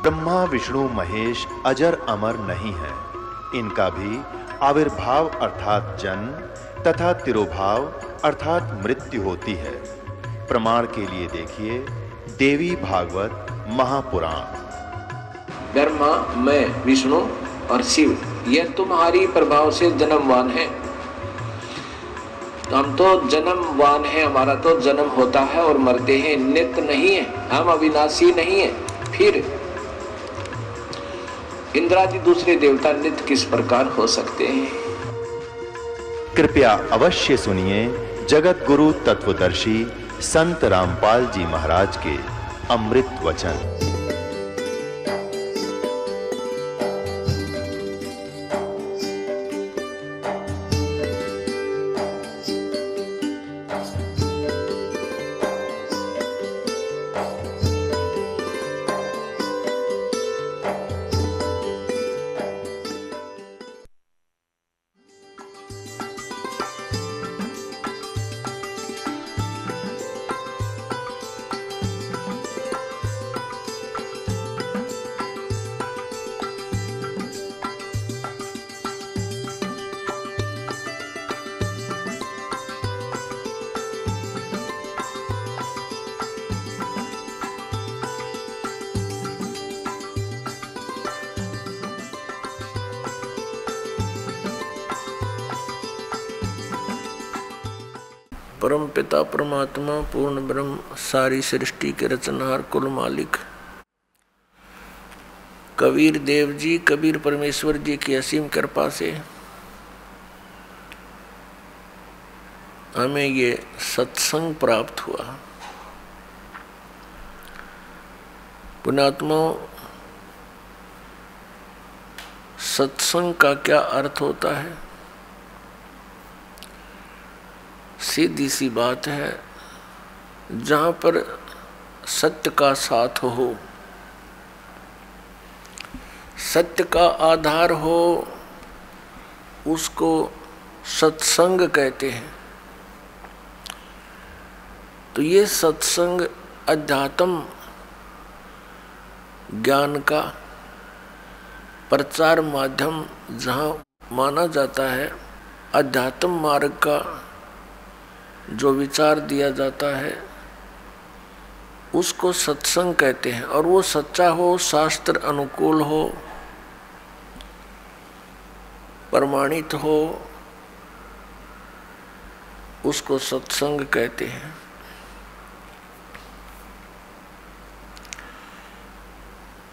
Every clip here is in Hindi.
ब्रह्मा विष्णु महेश अजर अमर नहीं है। इनका भी आविर्भाव अर्थात जन्म तथा तिरोभाव अर्थात मृत्यु होती है। प्रमाण के लिए देखिए देवी भागवत महापुराण। ब्रह्मा, मैं, विष्णु और शिव ये तुम्हारी प्रभाव से जन्मवान है। हम तो जन्मवान है, हमारा तो जन्म होता है और मरते हैं, नित्य नहीं है, हम अविनाशी नहीं है। फिर इंद्रादि दूसरे देवता नित्य किस प्रकार हो सकते हैं? कृपया अवश्य सुनिए जगत गुरु तत्वदर्शी संत रामपाल जी महाराज के अमृत वचन। परम पिता परमात्मा पूर्ण ब्रह्म सारी सृष्टि के रचनहार कुल मालिक कबीर देव जी, कबीर परमेश्वर जी की असीम कृपा से हमें ये सत्संग प्राप्त हुआ। पुण्यात्माओं, सत्संग का क्या अर्थ होता है? सीधी सी बात है, जहाँ पर सत्य का साथ हो, सत्य का आधार हो, उसको सत्संग कहते हैं। तो ये सत्संग अध्यात्म ज्ञान का प्रचार माध्यम जहाँ माना जाता है, अध्यात्म मार्ग का जो विचार दिया जाता है उसको सत्संग कहते हैं। और वो सच्चा हो, शास्त्र अनुकूल हो, प्रमाणित हो, उसको सत्संग कहते हैं।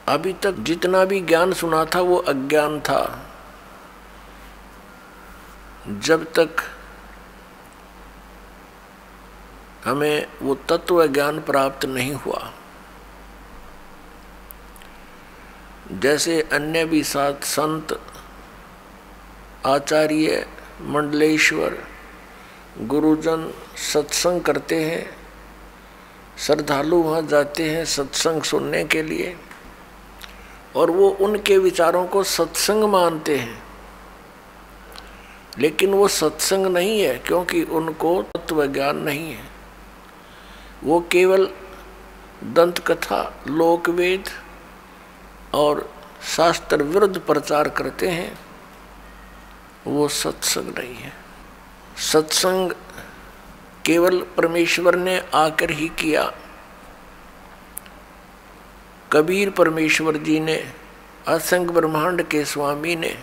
अभी तक जितना भी ज्ञान सुना था वो अज्ञान था। जब तक हमें वो तत्व ज्ञान प्राप्त नहीं हुआ, जैसे अन्य भी साथ संत, आचार्य, मंडलेश्वर, गुरुजन सत्संग करते हैं, श्रद्धालु वहाँ जाते हैं सत्संग सुनने के लिए और वो उनके विचारों को सत्संग मानते हैं, लेकिन वो सत्संग नहीं है, क्योंकि उनको तत्व ज्ञान नहीं है। वो केवल दंत कथा, लोकवेद और शास्त्र विरुद्ध प्रचार करते हैं। वो सत्संग नहीं है। सत्संग केवल परमेश्वर ने आकर ही किया। कबीर परमेश्वर जी ने, असंख्य ब्रह्मांड के स्वामी ने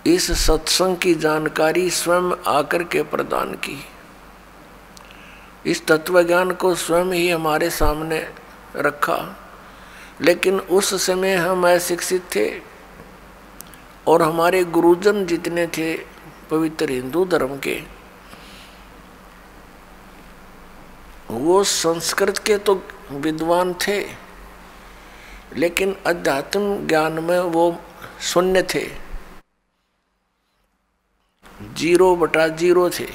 इस सत्संग की जानकारी स्वयं आकर के प्रदान की। इस तत्वज्ञान को स्वयं ही हमारे सामने रखा, लेकिन उस समय हम अशिक्षित थे और हमारे गुरुजन जितने थे पवित्र हिंदू धर्म के, वो संस्कृत के तो विद्वान थे, लेकिन अध्यात्म ज्ञान में वो शून्य थे, 0/0 थे।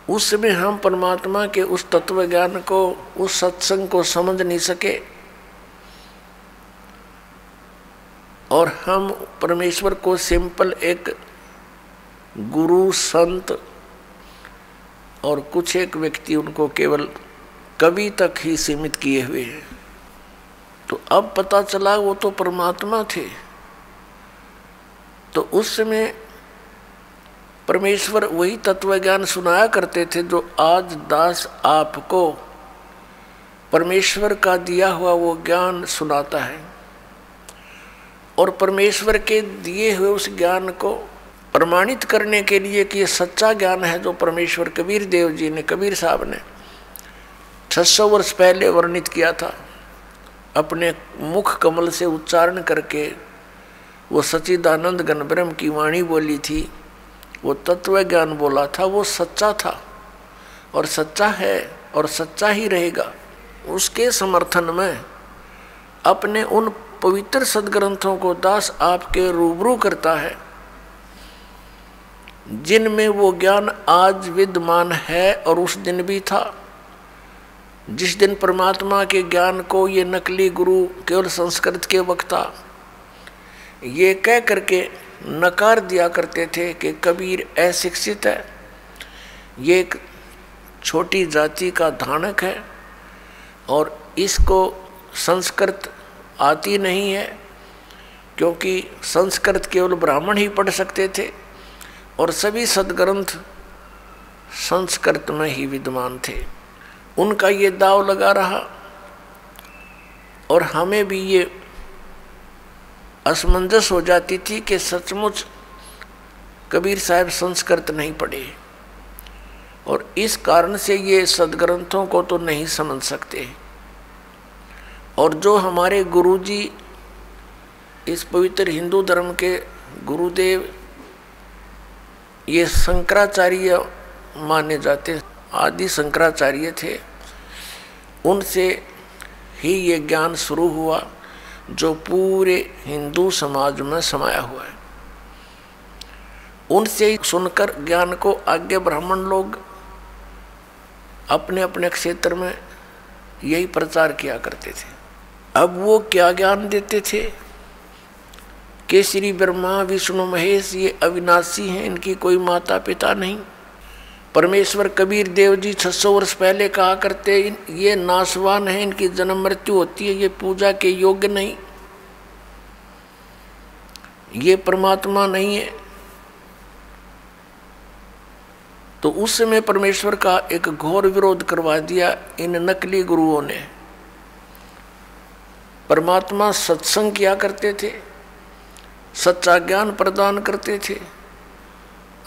उस समय हम परमात्मा के उस तत्व ज्ञान को, उस सत्संग को समझ नहीं सके और हम परमेश्वर को सिंपल एक गुरु, संत और कुछ एक व्यक्ति उनको केवल कवि तक ही सीमित किए हुए हैं। तो अब पता चला वो तो परमात्मा थे। तो उस समय परमेश्वर वही तत्व ज्ञान सुनाया करते थे जो आज दास आपको परमेश्वर का दिया हुआ वो ज्ञान सुनाता है। और परमेश्वर के दिए हुए उस ज्ञान को प्रमाणित करने के लिए कि ये सच्चा ज्ञान है, जो परमेश्वर कबीर देव जी ने, कबीर साहब ने 600 वर्ष पहले वर्णित किया था, अपने मुख कमल से उच्चारण करके वो सच्चिदानंद घन ब्रह्म की वाणी बोली थी, वो तत्व ज्ञान बोला था, वो सच्चा था और सच्चा है और सच्चा ही रहेगा। उसके समर्थन में अपने उन पवित्र सदग्रंथों को दास आपके रूबरू करता है, जिनमें वो ज्ञान आज विद्यमान है और उस दिन भी था। जिस दिन परमात्मा के ज्ञान को ये नकली गुरु केवल संस्कृत के वक्ता ये कह करके नकार दिया करते थे कि कबीर अशिक्षित है, ये एक छोटी जाति का धानक है और इसको संस्कृत आती नहीं है, क्योंकि संस्कृत केवल ब्राह्मण ही पढ़ सकते थे और सभी सदग्रंथ संस्कृत में ही विद्यमान थे। उनका ये दाव लगा रहा और हमें भी ये असमंजस हो जाती थी कि सचमुच कबीर साहब संस्कृत नहीं पढ़े और इस कारण से ये सदग्रंथों को तो नहीं समझ सकते। और जो हमारे गुरुजी इस पवित्र हिंदू धर्म के गुरुदेव ये शंकराचार्य माने जाते, आदि शंकराचार्य थे, उनसे ही ये ज्ञान शुरू हुआ जो पूरे हिंदू समाज में समाया हुआ है। उनसे सुनकर ज्ञान को आगे ब्राह्मण लोग अपने अपने क्षेत्र में यही प्रचार किया करते थे। अब वो क्या ज्ञान देते थे कि श्री ब्रह्मा विष्णु महेश ये अविनाशी हैं, इनकी कोई माता पिता नहीं। परमेश्वर कबीर देव जी 600 वर्ष पहले कहा करते ये नाशवान है, इनकी जन्म मृत्यु होती है, ये पूजा के योग्य नहीं, ये परमात्मा नहीं है। तो उस समय परमेश्वर का एक घोर विरोध करवा दिया इन नकली गुरुओं ने। परमात्मा सत्संग किया करते थे, सच्चा ज्ञान प्रदान करते थे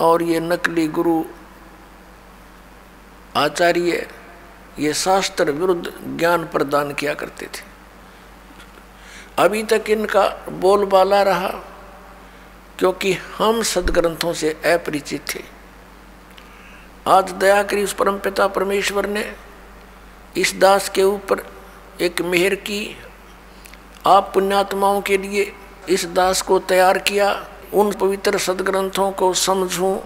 और ये नकली गुरु आचार्य ये शास्त्र विरुद्ध ज्ञान प्रदान किया करते थे। अभी तक इनका बोलबाला रहा क्योंकि हम सदग्रंथों से अपरिचित थे। आज दया करी उस परमपिता परमेश्वर ने इस दास के ऊपर एक मेहर की, आप पुण्यात्माओं के लिए इस दास को तैयार किया, उन पवित्र सदग्रंथों को समझूं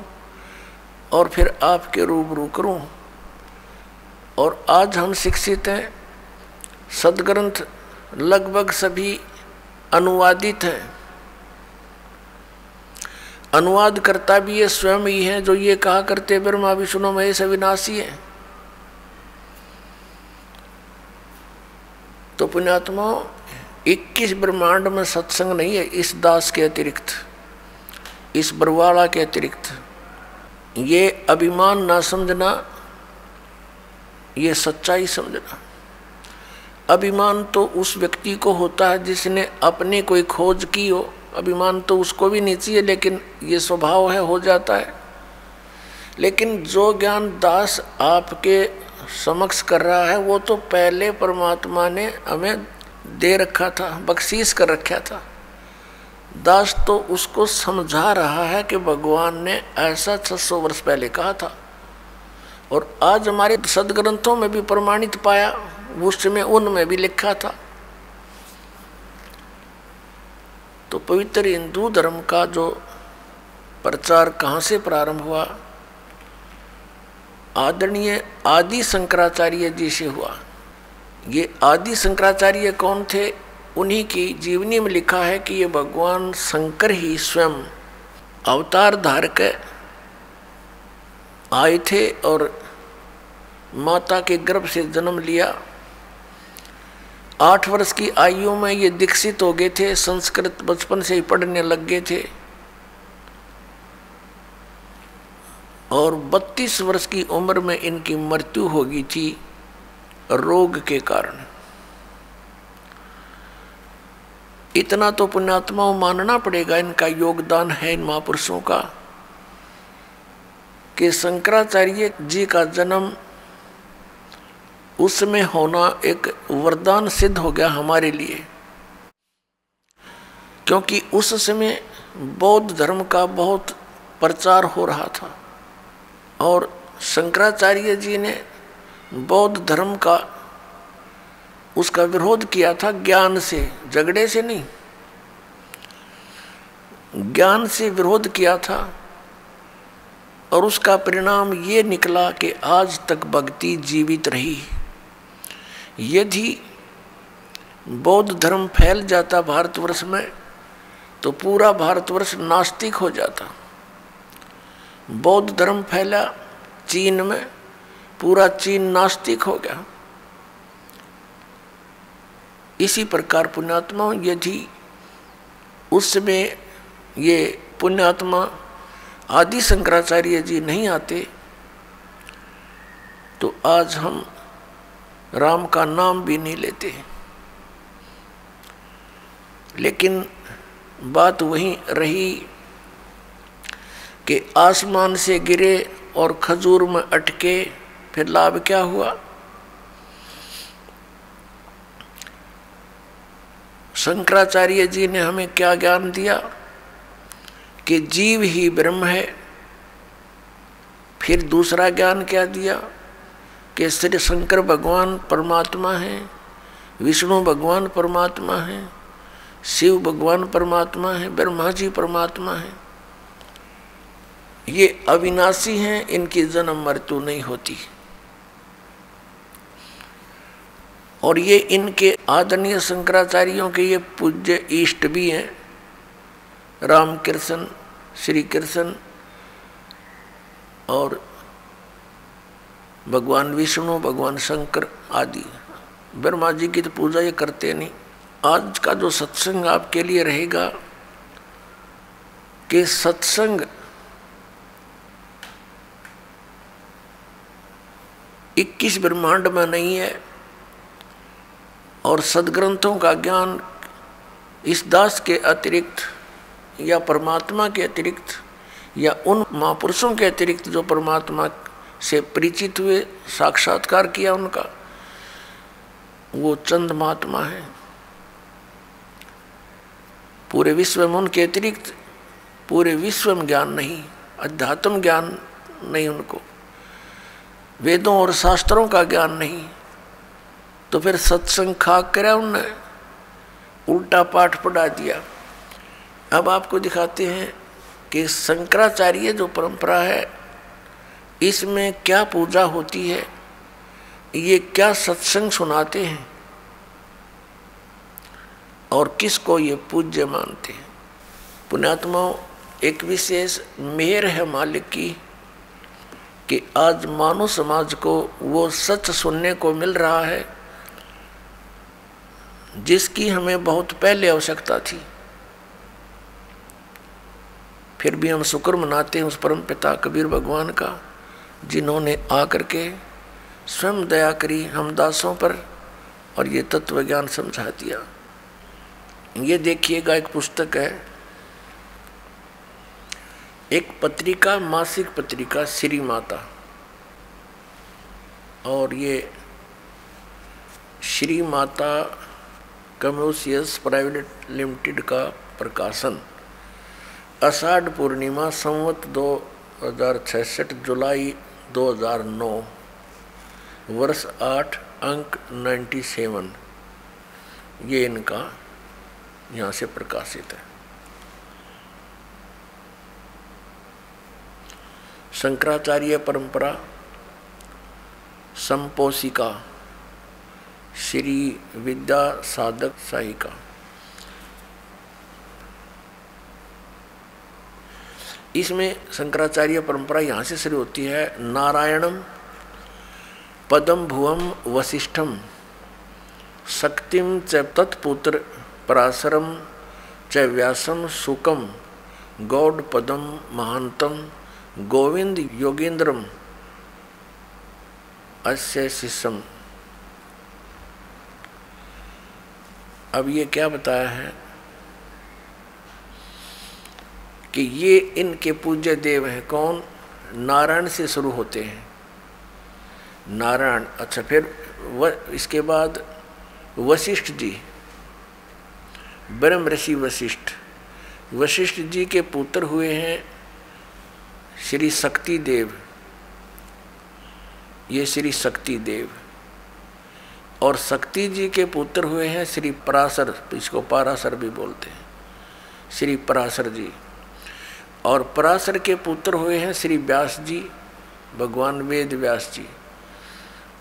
और फिर आपके रूबरू करूं। और आज हम शिक्षित हैं, सदग्रंथ लगभग सभी अनुवादित हैं। अनुवाद करता भी ये स्वयं ही है जो ये कहा करते ब्रह्मा विष्णु महेश अविनाशी है। तो पुण्यात्माओं 21 ब्रह्मांड में सत्संग नहीं है इस दास के अतिरिक्त, इस बरवाला के अतिरिक्त। ये अभिमान ना समझना, ये सच्चाई समझना। अभिमान तो उस व्यक्ति को होता है जिसने अपनी कोई खोज की हो, अभिमान तो उसको भी नहीं चाहिए, लेकिन ये स्वभाव है, हो जाता है। लेकिन जो ज्ञान दास आपके समक्ष कर रहा है वो तो पहले परमात्मा ने हमें दे रखा था, बख्शीश कर रखा था। दास तो उसको समझा रहा है कि भगवान ने ऐसा 600 वर्ष पहले कहा था और आज हमारे सदग्रंथों में भी प्रमाणित पाया, उस समय उनमें भी लिखा था। तो पवित्र हिंदू धर्म का जो प्रचार कहाँ से प्रारंभ हुआ? आदरणीय आदि शंकराचार्य जी से हुआ। ये आदि शंकराचार्य कौन थे? उन्हीं की जीवनी में लिखा है कि ये भगवान शंकर ही स्वयं अवतार धार के आए थे और माता के गर्भ से जन्म लिया। 8 वर्ष की आयु में ये दीक्षित हो गए थे, संस्कृत बचपन से ही पढ़ने लग गए थे और 32 वर्ष की उम्र में इनकी मृत्यु हो गई थी रोग के कारण। इतना तो पुण्यात्माओं मानना पड़ेगा, इनका योगदान है इन महापुरुषों का, कि शंकराचार्य जी का जन्म उसमें होना एक वरदान सिद्ध हो गया हमारे लिए, क्योंकि उस समय बौद्ध धर्म का बहुत प्रचार हो रहा था और शंकराचार्य जी ने बौद्ध धर्म का उसका विरोध किया था ज्ञान से, झगड़े से नहीं, ज्ञान से विरोध किया था। और उसका परिणाम ये निकला कि आज तक भक्ति जीवित रही। यदि बौद्ध धर्म फैल जाता भारतवर्ष में तो पूरा भारतवर्ष नास्तिक हो जाता। बौद्ध धर्म फैला चीन में, पूरा चीन नास्तिक हो गया। इसी प्रकार पुण्यात्मा, यदि उस समय ये पुण्यात्मा आदि शंकराचार्य जी नहीं आते तो आज हम राम का नाम भी नहीं लेते। लेकिन बात वहीं रही कि आसमान से गिरे और खजूर में अटके, फिर लाभ क्या हुआ? शंकराचार्य जी ने हमें क्या ज्ञान दिया कि जीव ही ब्रह्म है। फिर दूसरा ज्ञान क्या दिया कि श्री शंकर भगवान परमात्मा है, विष्णु भगवान परमात्मा है, शिव भगवान परमात्मा है, ब्रह्मा जी परमात्मा है। ये अविनाशी हैं, इनकी जन्म मृत्यु नहीं होती। और ये इनके आदरणीय शंकराचार्यों के ये पूज्य इष्ट भी हैं, रामकृष्ण, श्री कृष्ण और भगवान विष्णु, भगवान शंकर आदि। ब्रह्मा जी की तो पूजा ये करते नहीं। आज का जो सत्संग आपके लिए रहेगा कि सत्संग इक्कीस ब्रह्मांड में नहीं है और सदग्रंथों का ज्ञान इस दास के अतिरिक्त या परमात्मा के अतिरिक्त या उन महापुरुषों के अतिरिक्त जो परमात्मा से परिचित हुए, साक्षात्कार किया उनका, वो चंद महात्मा है। पूरे विश्व में उनके अतिरिक्त पूरे विश्व में ज्ञान नहीं, अध्यात्म ज्ञान नहीं उनको, वेदों और शास्त्रों का ज्ञान नहीं। तो फिर सत्संग खाक करा उनने, उल्टा पाठ पढ़ा दिया। अब आपको दिखाते हैं कि शंकराचार्य जो परंपरा है इसमें क्या पूजा होती है, ये क्या सत्संग सुनाते हैं और किसको ये पूज्य मानते हैं। पुण्यात्माओं, एक विशेष मेहर है मालिक की कि आज मानव समाज को वो सच सुनने को मिल रहा है जिसकी हमें बहुत पहले आवश्यकता थी। फिर भी हम शुक्र मनाते हैं उस परम पिता कबीर भगवान का, जिन्होंने आकर के स्वयं दया करी हम दासों पर और ये तत्व ज्ञान समझा दिया। ये देखिएगा, एक पुस्तक है, एक पत्रिका, मासिक पत्रिका श्री माता, और ये Shri Mata commercials private limited का प्रकाशन, आषाढ़ पूर्णिमा संवत 2066 जुलाई 2009 वर्ष 8 अंक 97, ये इनका यहाँ से प्रकाशित है। शंकराचार्य परंपरा संपोषिका श्री विद्या साधक साहिका। इसमें शंकराचार्य परंपरा यहाँ से शुरू होती है। नारायणम पदम भुवम वसिष्ठम शक्तिम च तत्पुत्र पराशरम च व्यासम सुकम गौड़ पदम महांतम गोविंद योगेंद्रम अस्य शिष्यम। अब ये क्या बताया है कि ये इनके पूज्य देव हैं। कौन? नारायण से शुरू होते हैं, नारायण। अच्छा, फिर इसके बाद वशिष्ठ जी, ब्रह्म ऋषि वशिष्ठ। वशिष्ठ जी के पुत्र हुए हैं श्री शक्ति देव, ये श्री शक्ति देव। और शक्ति जी के पुत्र हुए हैं श्री पराशर, इसको पराशर भी बोलते हैं, श्री पराशर जी। और पराशर के पुत्र हुए हैं श्री व्यास जी, भगवान वेद व्यास जी।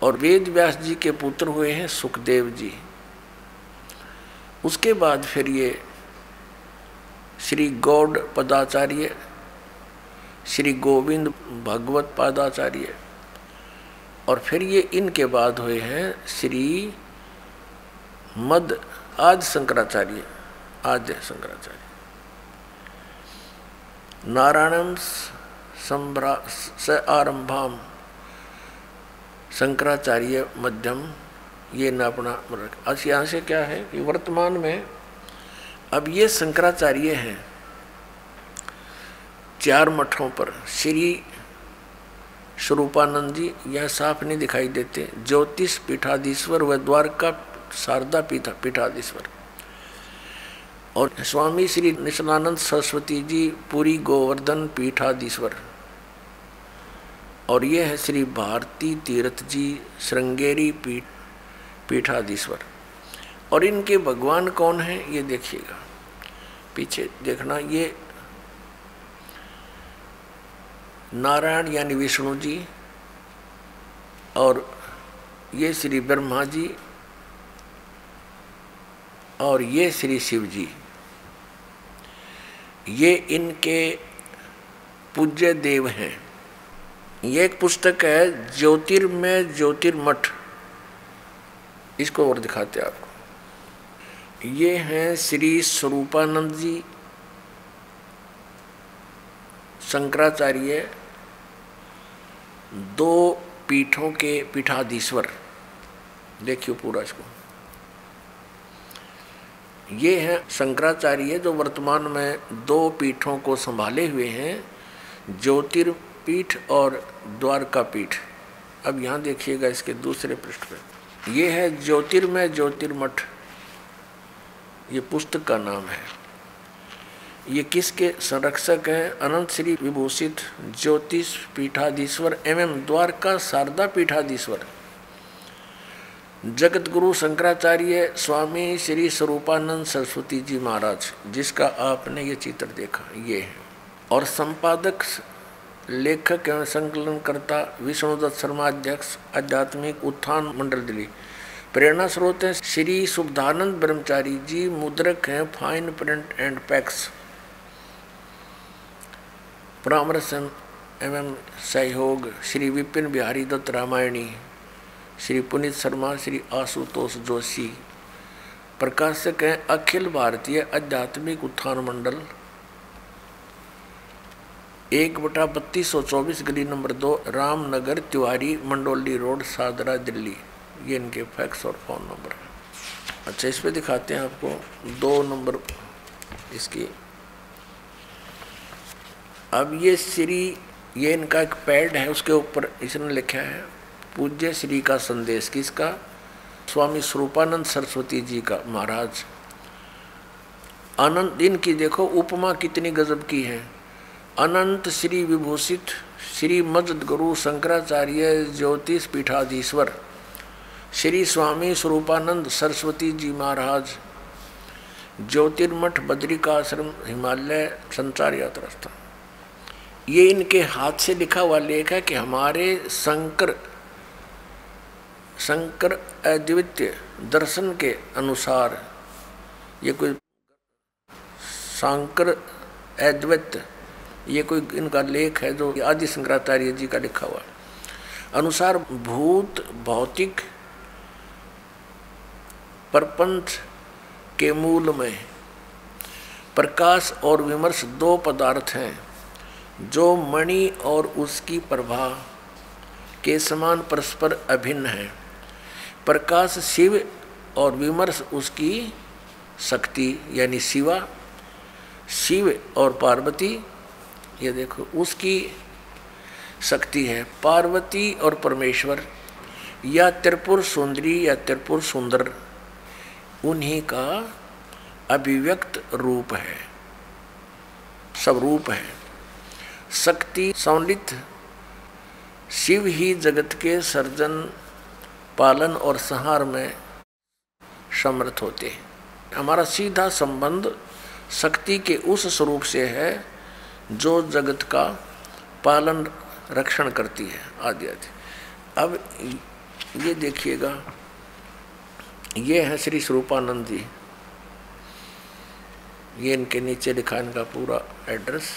और वेद व्यास जी के पुत्र हुए हैं सुखदेव जी। उसके बाद फिर ये श्री गौड़ पदाचार्य, श्री गोविंद भगवत पादाचार्य। और फिर ये इनके बाद हुए हैं श्री मद आद्य शंकराचार्य, आद्य शंकराचार्य। नारायणम स आरंभाम शंकराचार्य मध्यम, ये न अपना। अच्छा, यहाँ से क्या है कि वर्तमान में अब ये शंकराचार्य हैं 4 मठों पर। श्री स्वरूपानंद जी यह साफ नहीं दिखाई देते, ज्योतिष पीठाधीश्वर व द्वारका शारदा पीठाधीश्वर। और स्वामी श्री निशलानंद सरस्वती जी पुरी गोवर्धन पीठाधीश्वर। और ये है श्री भारती तीर्थ जी श्रृंगेरी पीठाधीश्वर। और इनके भगवान कौन हैं ये देखिएगा, पीछे देखना। ये नारायण यानी विष्णु जी, और ये श्री ब्रह्मा जी, और ये श्री शिव जी। ये इनके पूज्य देव हैं। ये एक पुस्तक है ज्योतिर्मय ज्योतिर्मठ, इसको और दिखाते हैं आपको। ये हैं श्री स्वरूपानंद जी शंकराचार्य, 2 पीठों के पीठाधीश्वर। देखिए पूरा इसको। ये हैं शंकराचार्य जो वर्तमान में 2 पीठों को संभाले हुए हैं, ज्योतिर्पीठ और द्वारका पीठ। अब यहाँ देखिएगा इसके दूसरे पृष्ठ पे, ये है ज्योतिर्मय ज्योतिर्मठ, ये पुस्तक का नाम है। ये किसके संरक्षक हैं? अनंत श्री विभूषित ज्योतिष पीठाधीश्वर एवं द्वारका शारदा पीठाधीश्वर जगत गुरु शंकराचार्य स्वामी श्री स्वरूपानंद सरस्वती जी महाराज, जिसका आपने ये चित्र देखा, ये है। और संपादक लेखक एवं संकलनकर्ता विष्णुदत्त शर्मा, अध्यक्ष आध्यात्मिक उत्थान मंडल दिल्ली। प्रेरणा स्रोत हैं श्री शुद्धानंद ब्रह्मचारी जी, मुद्रक हैं फाइन प्रिंट एंड पैक्स। परामर्श एवं सहयोग श्री विपिन बिहारी दत्त रामायणी, श्री पुनीत शर्मा, श्री आशुतोष जोशी। प्रकाशक हैं अखिल भारतीय आध्यात्मिक उत्थान मंडल, 1/3224 गली नंबर 2, रामनगर तिवारी मंडोली रोड, सादरा दिल्ली। ये इनके फैक्स और फ़ोन नंबर है। अच्छा, इस पे दिखाते हैं आपको 2 नंबर इसकी। अब ये इनका एक पैड है, उसके ऊपर इसने लिखा है पूज्य श्री का संदेश। किसका? स्वामी स्वरूपानंद सरस्वती जी का महाराज। अनंत इनकी देखो उपमा कितनी गजब की है। अनंत श्री विभूषित श्री मजद गुरु शंकराचार्य ज्योतिष पीठाधीश्वर श्री स्वामी स्वरूपानंद सरस्वती जी महाराज, ज्योतिर्मठ बद्रिकाश्रम हिमालय संचार यात्रा स्थान। ये इनके हाथ से लिखा हुआ लेख है कि हमारे शंकर अद्वितीय दर्शन के अनुसार, ये कोई शंकर अद्वैत, ये कोई इनका लेख है जो आदि शंकराचार्य जी का लिखा हुआ। अनुसार भूत भौतिक प्रपंच के मूल में प्रकाश और विमर्श दो पदार्थ हैं जो मणि और उसकी प्रभा के समान परस्पर अभिन्न है। प्रकाश शिव और विमर्श उसकी शक्ति यानी शिवा, शिव और पार्वती ये देखो उसकी शक्ति है। पार्वती और परमेश्वर या त्रिपुर सुंदरी या त्रिपुर सुंदर उन्हीं का अभिव्यक्त रूप है, सब रूप है। शक्ति संलित शिव ही जगत के सर्जन पालन और संहार में समर्थ होते हैं। हमारा सीधा संबंध शक्ति के उस स्वरूप से है जो जगत का पालन रक्षण करती है आदि आदि। अब ये देखिएगा, ये है श्री स्वरूपानंद जी, ये इनके नीचे लिखा इनका पूरा एड्रेस।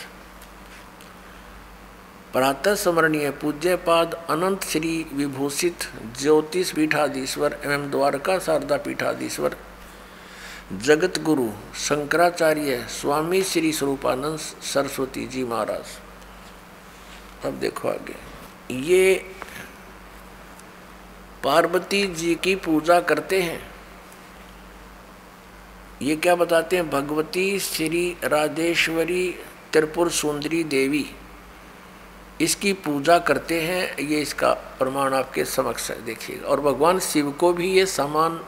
प्रातः स्मरणीय पूज्य पाद अनंत श्री विभूषित ज्योतिष पीठाधीश्वर एवं द्वारका शारदा पीठाधीश्वर जगत गुरु शंकराचार्य स्वामी श्री स्वरूपानंद सरस्वती जी महाराज। अब देखो आगे, ये पार्वती जी की पूजा करते हैं। ये क्या बताते हैं? भगवती श्री राजेश्वरी त्रिपुर सुंदरी देवी इसकी पूजा करते हैं। ये इसका प्रमाण आपके समक्ष है, देखिएगा। और भगवान शिव को भी ये समान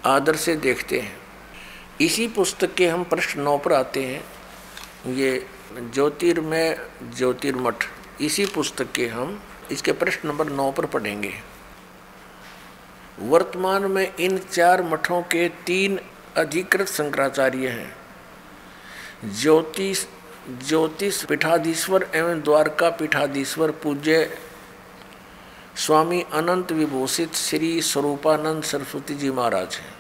आदर से देखते हैं। इसी पुस्तक के हम प्रश्न 9 पर आते हैं। ये ज्योतिर्मय ज्योतिर्मठ, इसी पुस्तक के हम इसके प्रश्न नंबर 9 पर पढ़ेंगे। वर्तमान में इन 4 मठों के 3 अधिकृत शंकराचार्य हैं। ज्योतिष पीठाधीश्वर एवं द्वारका पीठाधीश्वर पूज्य स्वामी अनंत विभूषित श्री स्वरूपानंद सरस्वती जी महाराज हैं,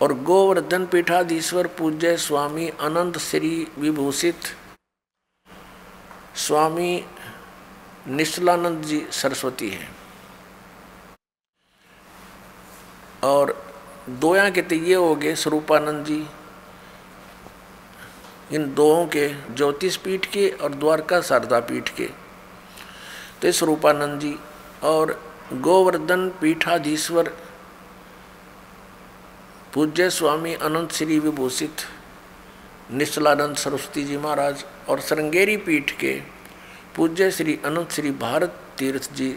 और गोवर्धन पीठाधीश्वर पूज्य स्वामी अनंत श्री विभूषित स्वामी निश्चलानंद जी सरस्वती हैं। और दोया के तो ये हो गए स्वरूपानंद जी, इन दोनों के ज्योतिष पीठ के और द्वारका शारदा पीठ के तो स्वरूपानंद जी। और गोवर्धन पीठाधीश्वर पूज्य स्वामी अनंत श्री विभूषित निश्चलानंद सरस्वती जी महाराज, और श्रृंगेरी पीठ के पूज्य श्री अनंत श्री भारत तीर्थ जी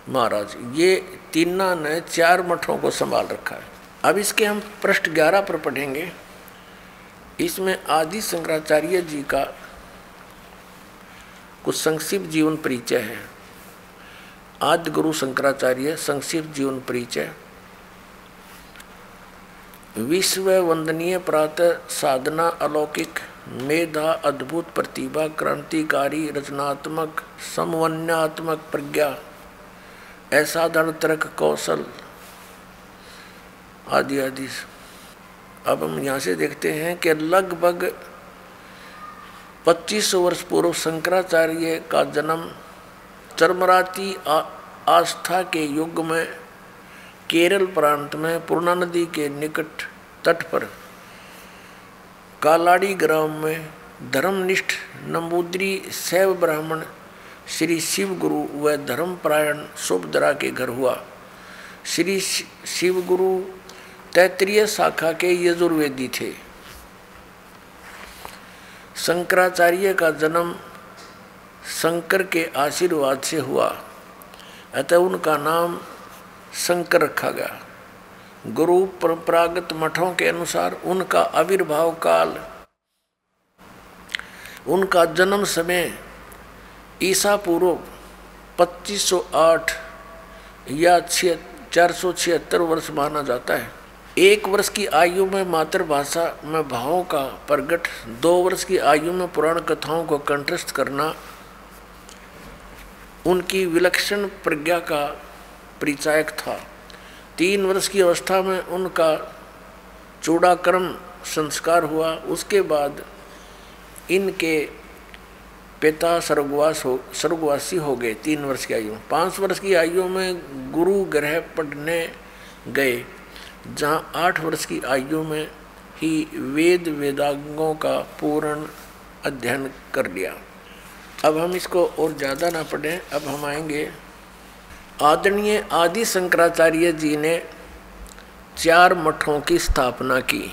महाराज। ये तीनों ने 4 मठों को संभाल रखा है। अब इसके हम पृष्ठ 11 पर पढ़ेंगे। इसमें आदि शंकराचार्य जी का कुछ संक्षिप्त जीवन परिचय है। आदि गुरु शंकराचार्य संक्षिप्त जीवन परिचय। विश्व वंदनीय प्रातः साधना, अलौकिक मेधा, अद्भुत प्रतिभा, क्रांतिकारी रचनात्मक समन्वयात्मक प्रज्ञा, असाधारण तर्क कौशल आदि आदि। अब हम यहाँ से देखते हैं कि लगभग 2500 वर्ष पूर्व शंकराचार्य का जन्म चरमराती आस्था के युग में केरल प्रांत में पूर्णा नदी के निकट तट पर कालाड़ी ग्राम में धर्मनिष्ठ नंबूद्री शैव ब्राह्मण श्री शिव गुरु व धर्मपरायण सुभद्रा के घर हुआ। श्री शिव गुरु तैत्रीय शाखा के यजुर्वेदी थे। शंकराचार्य का जन्म शंकर के आशीर्वाद से हुआ, अतः उनका नाम शंकर रखा गया। गुरु परंपरागत मठों के अनुसार उनका आविर्भाव काल, उनका जन्म समय ईसा पूर्व 2508 या 476 वर्ष माना जाता है। 1 वर्ष की आयु में मातृभाषा में भावों का प्रगट, 2 वर्ष की आयु में पुराण कथाओं को कंठस्थ करना उनकी विलक्षण प्रज्ञा का परिचायक था। 3 वर्ष की अवस्था में उनका चूड़ाकर्म संस्कार हुआ। उसके बाद इनके पिता स्वर्गवासी हो गए 3 वर्ष की आयु में। 5 वर्ष की आयु में गुरु ग्रह पढ़ने गए, जहाँ 8 वर्ष की आयु में ही वेदांगों का पूर्ण अध्ययन कर लिया। अब हम इसको और ज़्यादा ना पढ़ें, अब हम आएंगे। आदरणीय आदि शंकराचार्य जी ने 4 मठों की स्थापना की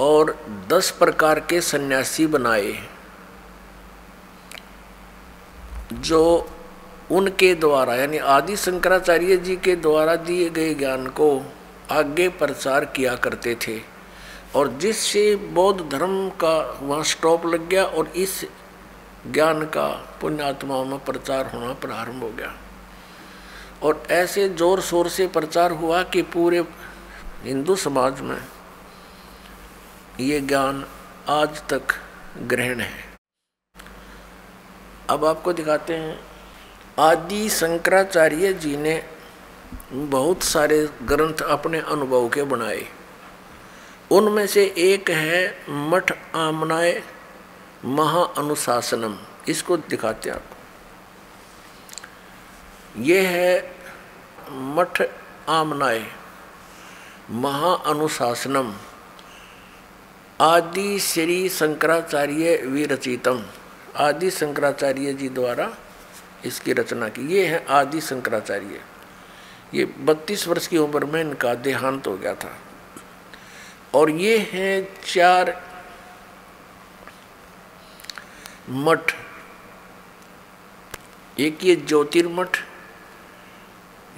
और 10 प्रकार के सन्यासी बनाए, जो उनके द्वारा यानी आदि शंकराचार्य जी के द्वारा दिए गए ज्ञान को आगे प्रचार किया करते थे, और जिससे बौद्ध धर्म का वहाँ स्टॉप लग गया और इस ज्ञान का पुण्यात्माओं में प्रचार होना प्रारंभ हो गया। और ऐसे जोर शोर से प्रचार हुआ कि पूरे हिंदू समाज में ये ज्ञान आज तक ग्रहण है। अब आपको दिखाते हैं, आदि शंकराचार्य जी ने बहुत सारे ग्रंथ अपने अनुभव के बनाए। उनमें से एक है मठ आमनाय महाअनुशासनम। इसको दिखाते हैं आपको। ये है मठ आमनाय महाअनुशासनम आदि श्री शंकराचार्य विरचितम। आदि शंकराचार्य जी द्वारा इसकी रचना की। ये है आदि शंकराचार्य। ये 32 वर्ष की उम्र में इनका देहांत हो गया था। और ये हैं 4 मठ। एक ये ज्योतिर्मठ,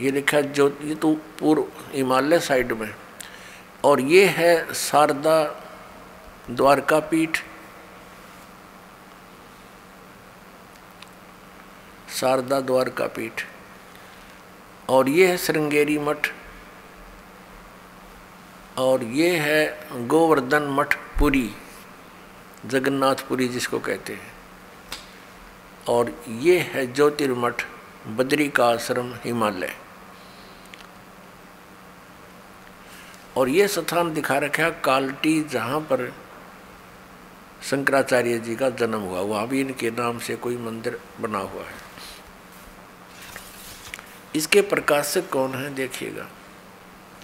ये लिखा ये तो पूर्व हिमालय साइड में। और ये है शारदा द्वारका पीठ, शारदा द्वारका पीठ। और ये है श्रृंगेरी मठ। और ये है गोवर्धन मठ पुरी, जगन्नाथपुरी जिसको कहते हैं। और ये है ज्योतिर्मठ बद्री का आश्रम हिमालय। और ये स्थान दिखा रखा है कालटी, जहाँ पर शंकराचार्य जी का जन्म हुआ, वहाँ भी इनके नाम से कोई मंदिर बना हुआ है। इसके प्रकाशक कौन है देखिएगा।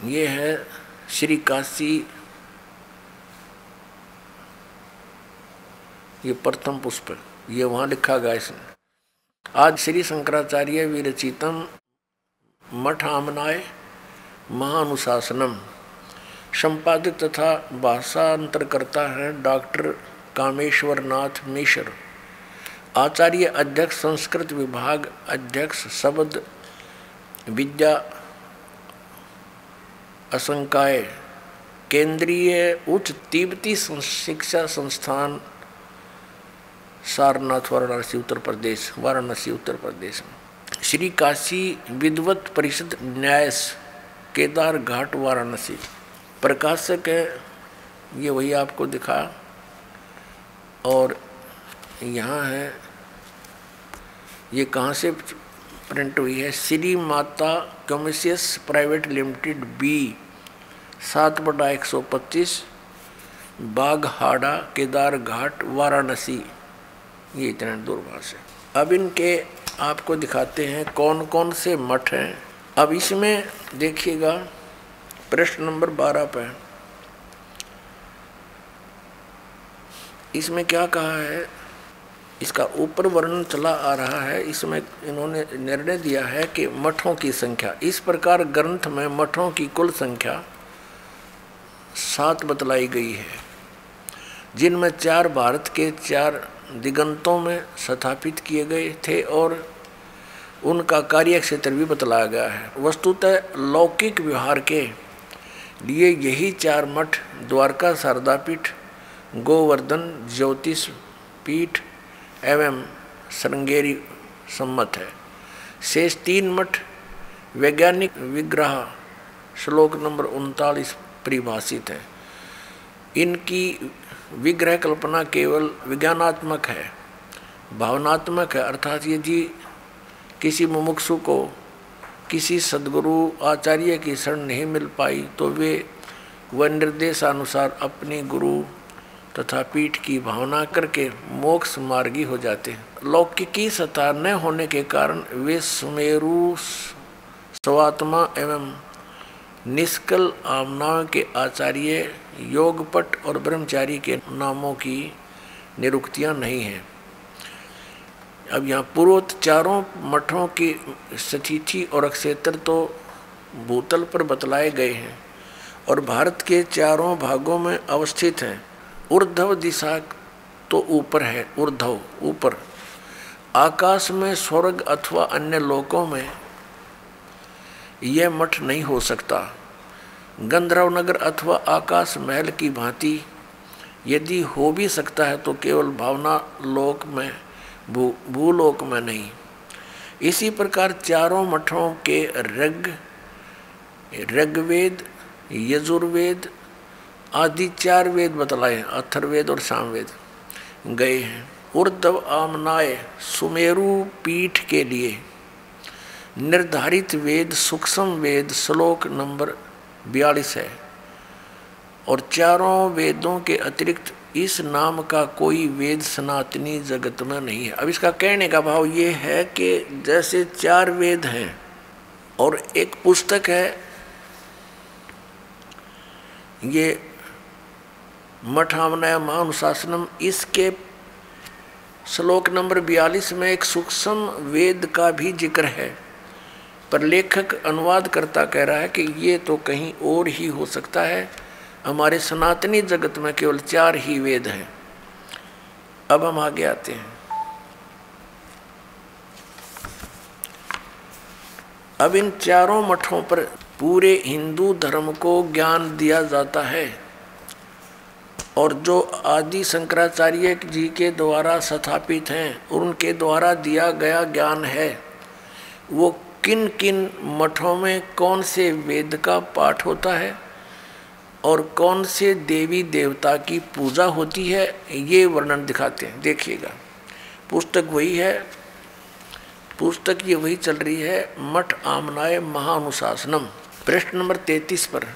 ये है श्री काशी, ये प्रथम पुष्प, ये वहाँ लिखा गया इसने। आज श्री शंकराचार्य विरचितम मठ आमनाय महानुशासनम। संपादक तथा भाषांतरकर्ता है डॉक्टर कामेश्वर नाथ मिश्र। आचार्य अध्यक्ष संस्कृत विभाग, अध्यक्ष शब्द विद्या असंकाय, केंद्रीय उच्च तिब्बती शिक्षा संस्थान, सारनाथ, वाराणसी उत्तर प्रदेश, वाराणसी उत्तर प्रदेश में। श्री काशी विद्वत परिषद न्यास, केदार घाट, वाराणसी। प्रकाशक है ये वही आपको दिखा। और यहाँ है, ये कहाँ से प्रिंट हुई है, Shri Mata कमर्शियस private limited B 7/125 बाघहाड़ा, Kedar घाट, वाराणसी। ये इतना दूर वहाँ से। अब इनके आपको दिखाते हैं कौन कौन से मठ हैं। अब इसमें देखिएगा प्रश्न नंबर 12 पे इसमें क्या कहा है, इसका ऊपर वर्णन चला आ रहा है। इसमें इन्होंने निर्णय दिया है कि मठों की संख्या, इस प्रकार ग्रंथ में मठों की कुल संख्या 7 बतलाई गई है, जिनमें 4 भारत के 4 दिगंतों में स्थापित किए गए थे और उनका कार्य क्षेत्र भी बतलाया गया है। वस्तुतः लौकिक व्यवहार के लिए यही 4 मठ द्वारका शारदापीठ, गोवर्धन ज्योतिष पीठ एवं श्रृंगेरी सम्मत है। शेष 3 मठ वैज्ञानिक विग्रह श्लोक नंबर 39 परिभाषित है। इनकी विग्रह कल्पना केवल विज्ञानात्मक है, भावनात्मक है। अर्थात यदि किसी मुमुक्षु को किसी सद्गुरु आचार्य की शरण नहीं मिल पाई तो वे वह निर्देशानुसार अपनी गुरु तथा पीठ की भावना करके मोक्ष मार्गी हो जाते हैं। लौकिकी सत्ता न होने के कारण वे सुमेरु, स्वात्मा एवं निष्कल आमनाओं के आचार्य, योगपट और ब्रह्मचारी के नामों की निरुक्तियां नहीं हैं। अब यहाँ पूर्वोक्त चारों मठों की स्थिति और अक्षेत्र तो भूतल पर बतलाए गए हैं और भारत के चारों भागों में अवस्थित हैं। ऊर्ध्व दिशा तो ऊपर है, ऊर्ध्व ऊपर, आकाश में, स्वर्ग अथवा अन्य लोकों में यह मठ नहीं हो सकता। गंधर्व नगर अथवा आकाश महल की भांति यदि हो भी सकता है तो केवल भावना लोक में, भूलोक में नहीं। इसी प्रकार चारों मठों के ऋग्वेद, यजुर्वेद आदि 4 वेद बतलाए, अथर्ववेद और सामवेद गए हैं। ऊर्ध्व आमनाय सुमेरु पीठ के लिए निर्धारित वेद सूक्ष्म वेद श्लोक नंबर 42 है और चारों वेदों के अतिरिक्त इस नाम का कोई वेद सनातनी जगत में नहीं है। अब इसका कहने का भाव ये है कि जैसे 4 वेद हैं और एक पुस्तक है, ये मठामनय महानुशासनम, इसके श्लोक नंबर 42 में एक सूक्ष्म वेद का भी जिक्र है, पर लेखक अनुवादकर्ता कह रहा है कि ये तो कहीं और ही हो सकता है, हमारे सनातनी जगत में केवल 4 ही वेद हैं। अब हम आगे आते हैं। अब इन चारों मठों पर पूरे हिंदू धर्म को ज्ञान दिया जाता है और जो आदि शंकराचार्य जी के द्वारा स्थापित हैं, उनके द्वारा दिया गया ज्ञान है, वो किन किन मठों में कौन से वेद का पाठ होता है और कौन से देवी देवता की पूजा होती है, ये वर्णन दिखाते हैं। देखिएगा, पुस्तक वही है, पुस्तक ये वही चल रही है, मठ आमनाय महानुशासनम, पृष्ठ नंबर 33 पर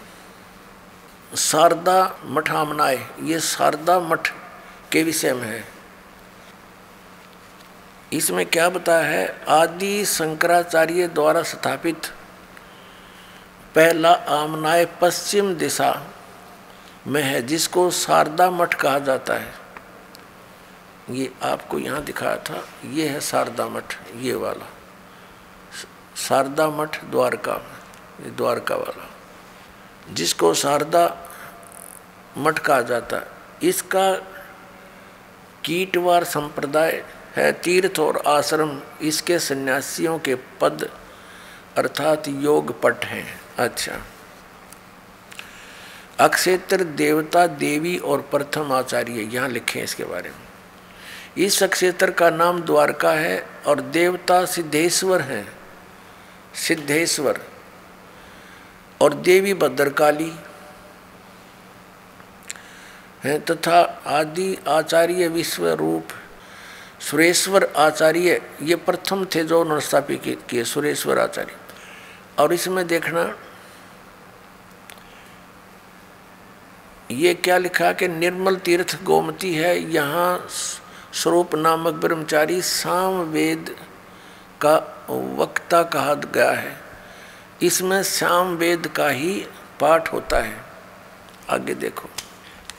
शारदा मठ आमनाय, ये शारदा मठ के विषय में है। इसमें क्या बताया है, आदि शंकराचार्य द्वारा स्थापित पहला आमनाय पश्चिम दिशा में है, जिसको शारदा मठ कहा जाता है। ये आपको यहाँ दिखाया था, ये है शारदा मठ, ये वाला शारदा मठ द्वारका में, ये द्वारका वाला, जिसको शारदा मठ कहा जाता है। इसका कीटवार संप्रदाय है, तीर्थ और आश्रम इसके सन्यासियों के पद अर्थात योग पट हैं। अच्छा, अक्षेत्र देवता देवी और प्रथम आचार्य यहाँ लिखे इसके बारे में। इस अक्षेत्र का नाम द्वारका है और देवता सिद्धेश्वर हैं, सिद्धेश्वर, और देवी भद्रकाली हैं तथा आदि आचार्य विश्वरूप सुरेश्वर आचार्य, ये प्रथम थे जो उन्होंने स्थापित किए, सुरेश्वर आचार्य। और इसमें देखना ये क्या लिखा कि निर्मल तीर्थ गोमती है, यहाँ स्वरूप नामक ब्रह्मचारी सामवेद का वक्ता कहा गया है। इसमें सामवेद का ही पाठ होता है। आगे देखो,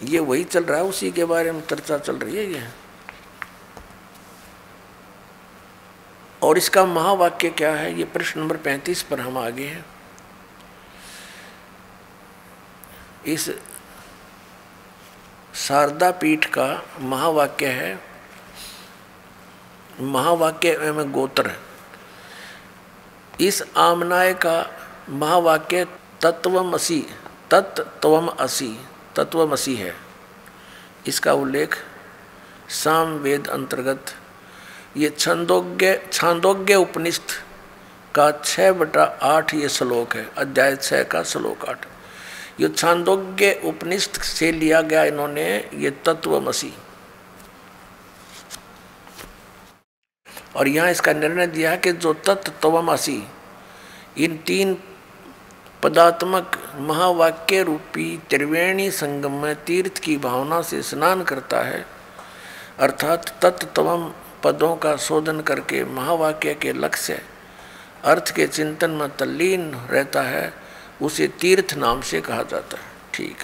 ये वही चल रहा है, उसी के बारे में चर्चा चल रही है ये। और इसका महावाक्य क्या है, ये प्रश्न नंबर 35 पर हम आगे हैं। इस शारदा पीठ का महावाक्य है, महावाक्य एवं गोत्र। इस आमनाय का महावाक्य तत्वमसि, तत्त्वमसि, तत्वमसि है। इसका उल्लेख सामवेद अंतर्गत ये छांदोग्य उपनिषद का 6/8 ये श्लोक है, अध्याय 6 का श्लोक 8। ये छांदोग्य उपनिषद से लिया गया इन्होंने ये तत्वमसि, और यहाँ इसका निर्णय दिया कि जो तत्वमसि इन 3 पदात्मक महावाक्य रूपी त्रिवेणी संगम में तीर्थ की भावना से स्नान करता है, अर्थात तत्तवम पदों का शोधन करके महावाक्य के लक्ष्य अर्थ के चिंतन में तल्लीन रहता है, उसे तीर्थ नाम से कहा जाता है। ठीक।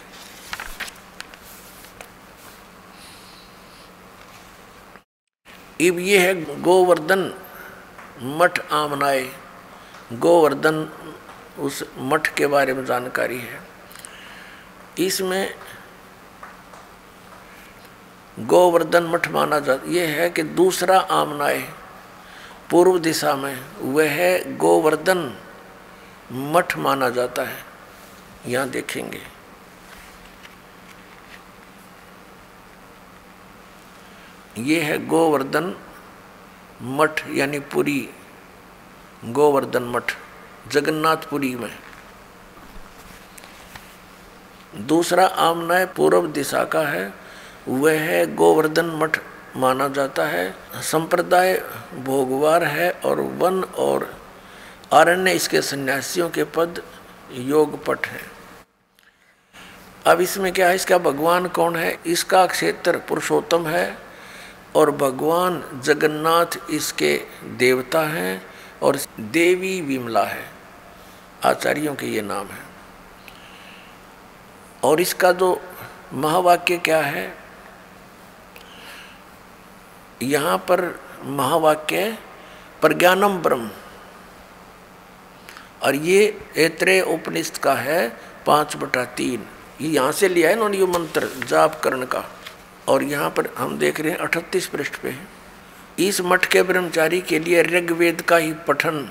अब ये है गोवर्धन मठ आमनाए। गोवर्धन उस मठ के बारे में जानकारी है। इसमें गोवर्धन मठ माना जाता, ये है कि दूसरा आमनाए पूर्व दिशा में वह है गोवर्धन मठ माना जाता है। यहाँ देखेंगे ये है गोवर्धन मठ यानी पुरी, गोवर्धन मठ जगन्नाथपुरी में। दूसरा आमनाय पूर्व दिशा का है, वह है गोवर्धन मठ माना जाता है। संप्रदाय भोगवार है और वन और आरण्य इसके सन्यासियों के पद योगपट है। अब इसमें क्या है, इसका भगवान कौन है? इसका क्षेत्र पुरुषोत्तम है और भगवान जगन्नाथ इसके देवता हैं और देवी विमला है, आचार्यों के ये नाम है। और इसका जो महावाक्य क्या है, यहाँ पर महावाक्य प्रज्ञानम ब्रह्म, और ये ऐत्रेय उपनिषद का है 5/3। ये यहाँ से लिया है इन्होंने ये मंत्र जाप करण का। और यहाँ पर हम देख रहे हैं 38 पृष्ठ पे है। इस मठ के ब्रह्मचारी के लिए ऋग्वेद का ही पठन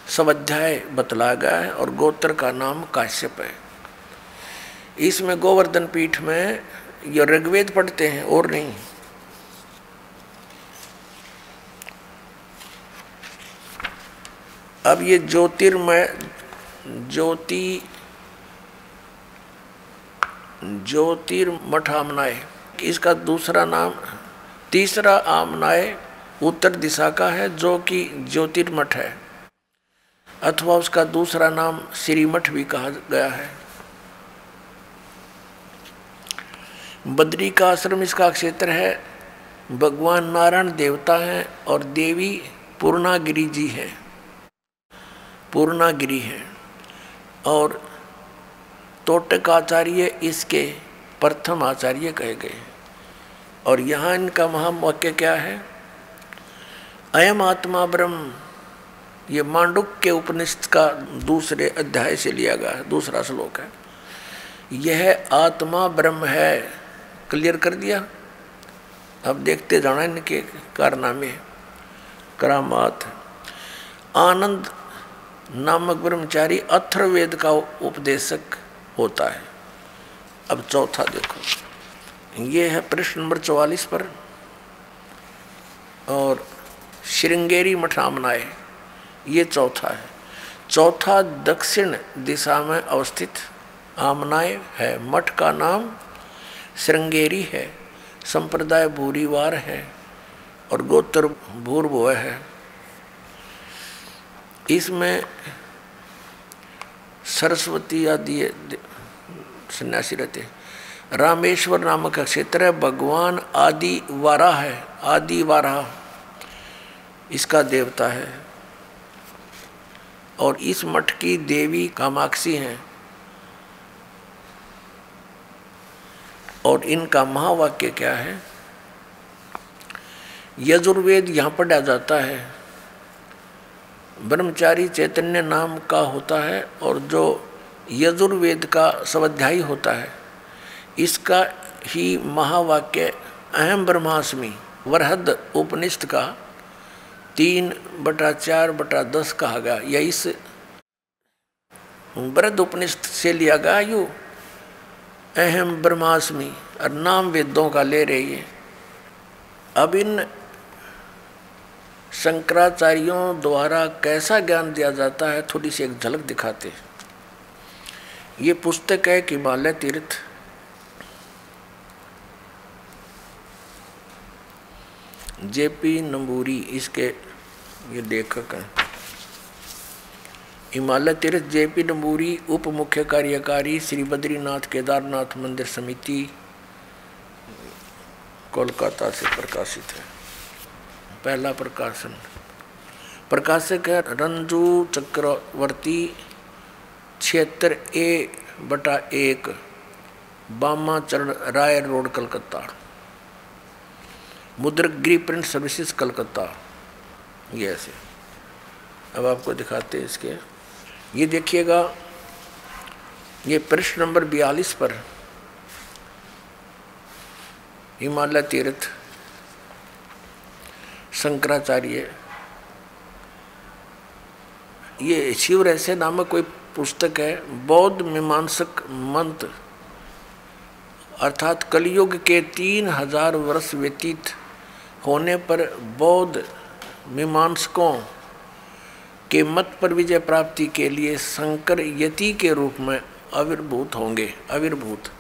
स्वाध्याय बतलाया गया है और गोत्र का नाम काश्यप है। इसमें गोवर्धन पीठ में ये ऋग्वेद पढ़ते हैं और नहीं। अब ये ज्योतिर्मय ज्योतिर्मठ आमनाय, इसका दूसरा नाम, तीसरा आमनाय उत्तर दिशा का है जो कि ज्योतिर्मठ है, अथवा उसका दूसरा नाम श्रीमठ भी कहा गया है। बद्री का आश्रम इसका क्षेत्र है। भगवान नारायण देवता हैं और देवी पूर्णागिरी जी हैं, पूर्णागिरी है। और तोटक आचार्य इसके प्रथम आचार्य कहे गए। और यहाँ इनका महावाक्य क्या है, अयम आत्मा ब्रह्म, ये मांडुक्य उपनिषद का दूसरे अध्याय से लिया गया है, दूसरा श्लोक है। यह आत्मा ब्रह्म है, क्लियर कर दिया। अब देखते जाना इनके कारनामे, करामात। आनंद नामक ब्रह्मचारी अथर्ववेद का उपदेशक होता है। अब चौथा देखो, ये है पृष्ठ नंबर 44 पर। और श्रृंगेरी मठ आमनाय, ये चौथा है। चौथा दक्षिण दिशा में अवस्थित आमनाय है। मठ का नाम श्रृंगेरी है, संप्रदाय भूरीवार है और गोत्र भूर्भुव है। इसमें सरस्वती आदि सन्यासी रहते हैं। रामेश्वर नामक का क्षेत्र है। भगवान आदि वाराह है, आदि वाराह इसका देवता है। और इस मठ की देवी कामाक्षी हैं। और इनका महावाक्य क्या है, यजुर्वेद यहाँ पढ़ा जाता है। ब्रह्मचारी चैतन्य नाम का होता है और जो यजुर्वेद का स्वाध्यायी होता है, इसका ही महावाक्य अहम ब्रह्मास्मि वरहद उपनिषद का 3/4/10 कहा गया। या इस वरहद उपनिषद से लिया गया यू अहम ब्रह्मास्मि, और नाम वेदों का ले रही है। अब इन शंकराचार्यों द्वारा कैसा ज्ञान दिया जाता है, थोड़ी सी एक झलक दिखाते हैं। ये पुस्तक है कि हिमालय तीर्थ, जेपी नंबूरी इसके ये लेखक हैं। हिमालय तीर्थ जेपी नंबूरी उप मुख्य कार्यकारी श्री बद्रीनाथ केदारनाथ मंदिर समिति, कोलकाता से प्रकाशित है। पहला प्रकाशन, प्रकाशक है रंजू चक्रवर्ती, 76A/1 बामा चरण राय रोड कलकत्ता। मुद्रक प्रिंट सर्विसेज कलकत्ता। ये ऐसे। अब आपको दिखाते हैं इसके, ये देखिएगा, ये पृष्ठ नंबर 42 पर हिमालय तीर्थ शंकराचार्य, ये शिव रहस्य नामक कोई पुस्तक है। बौद्ध मीमांसक मंत्र अर्थात कलयुग के 3000 वर्ष व्यतीत होने पर बौद्ध मीमांसकों के मत पर विजय प्राप्ति के लिए शंकर यति के रूप में आविर्भूत होंगे। आविर्भूत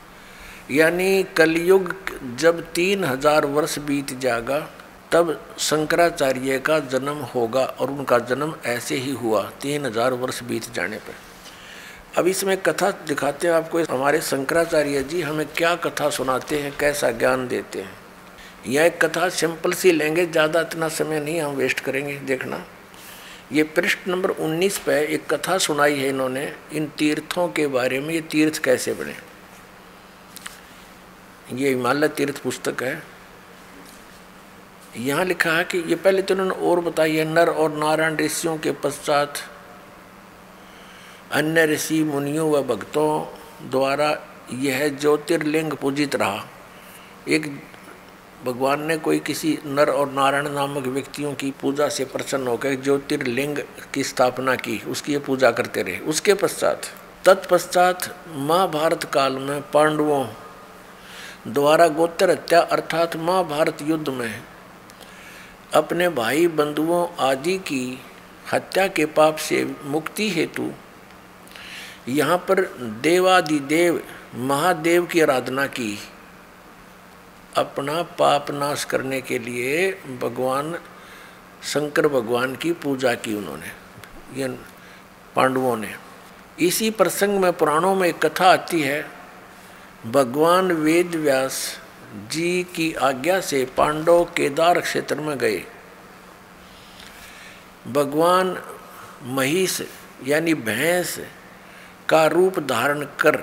यानी कलयुग जब 3000 वर्ष बीत जाएगा तब शंकराचार्य का जन्म होगा, और उनका जन्म ऐसे ही हुआ 3000 वर्ष बीत जाने पर। अब इसमें कथा दिखाते हैं आपको, हमारे शंकराचार्य जी हमें क्या कथा सुनाते हैं, कैसा ज्ञान देते हैं। यह एक कथा सिंपल सी लेंगे, ज़्यादा इतना समय नहीं हम वेस्ट करेंगे। देखना, ये पृष्ठ नंबर 19 पे एक कथा सुनाई है इन्होंने इन तीर्थों के बारे में, ये तीर्थ कैसे बने। ये हिमालय तीर्थ पुस्तक है। यहाँ लिखा है कि ये पहले तो उन्होंने और बताई है, नर और नारायण ऋषियों के पश्चात अन्य ऋषि मुनियों व भक्तों द्वारा यह ज्योतिर्लिंग पूजित रहा। एक भगवान ने कोई किसी नर और नारायण नामक व्यक्तियों की पूजा से प्रसन्न होकर ज्योतिर्लिंग की स्थापना की, उसकी ये पूजा करते रहे। उसके पश्चात तत्पश्चात महाभारत काल में पांडवों द्वारा गोत्र हत्या अर्थात महाभारत युद्ध में अपने भाई बंधुओं आदि की हत्या के पाप से मुक्ति हेतु यहाँ पर देवादिदेव महादेव की आराधना की। अपना पाप नाश करने के लिए भगवान शंकर भगवान की पूजा की उन्होंने, ये पांडवों ने। इसी प्रसंग में पुराणों में एक कथा आती है, भगवान वेद व्यास जी की आज्ञा से पांडव केदार क्षेत्र में गए। भगवान महिष यानी भैंस का रूप धारण कर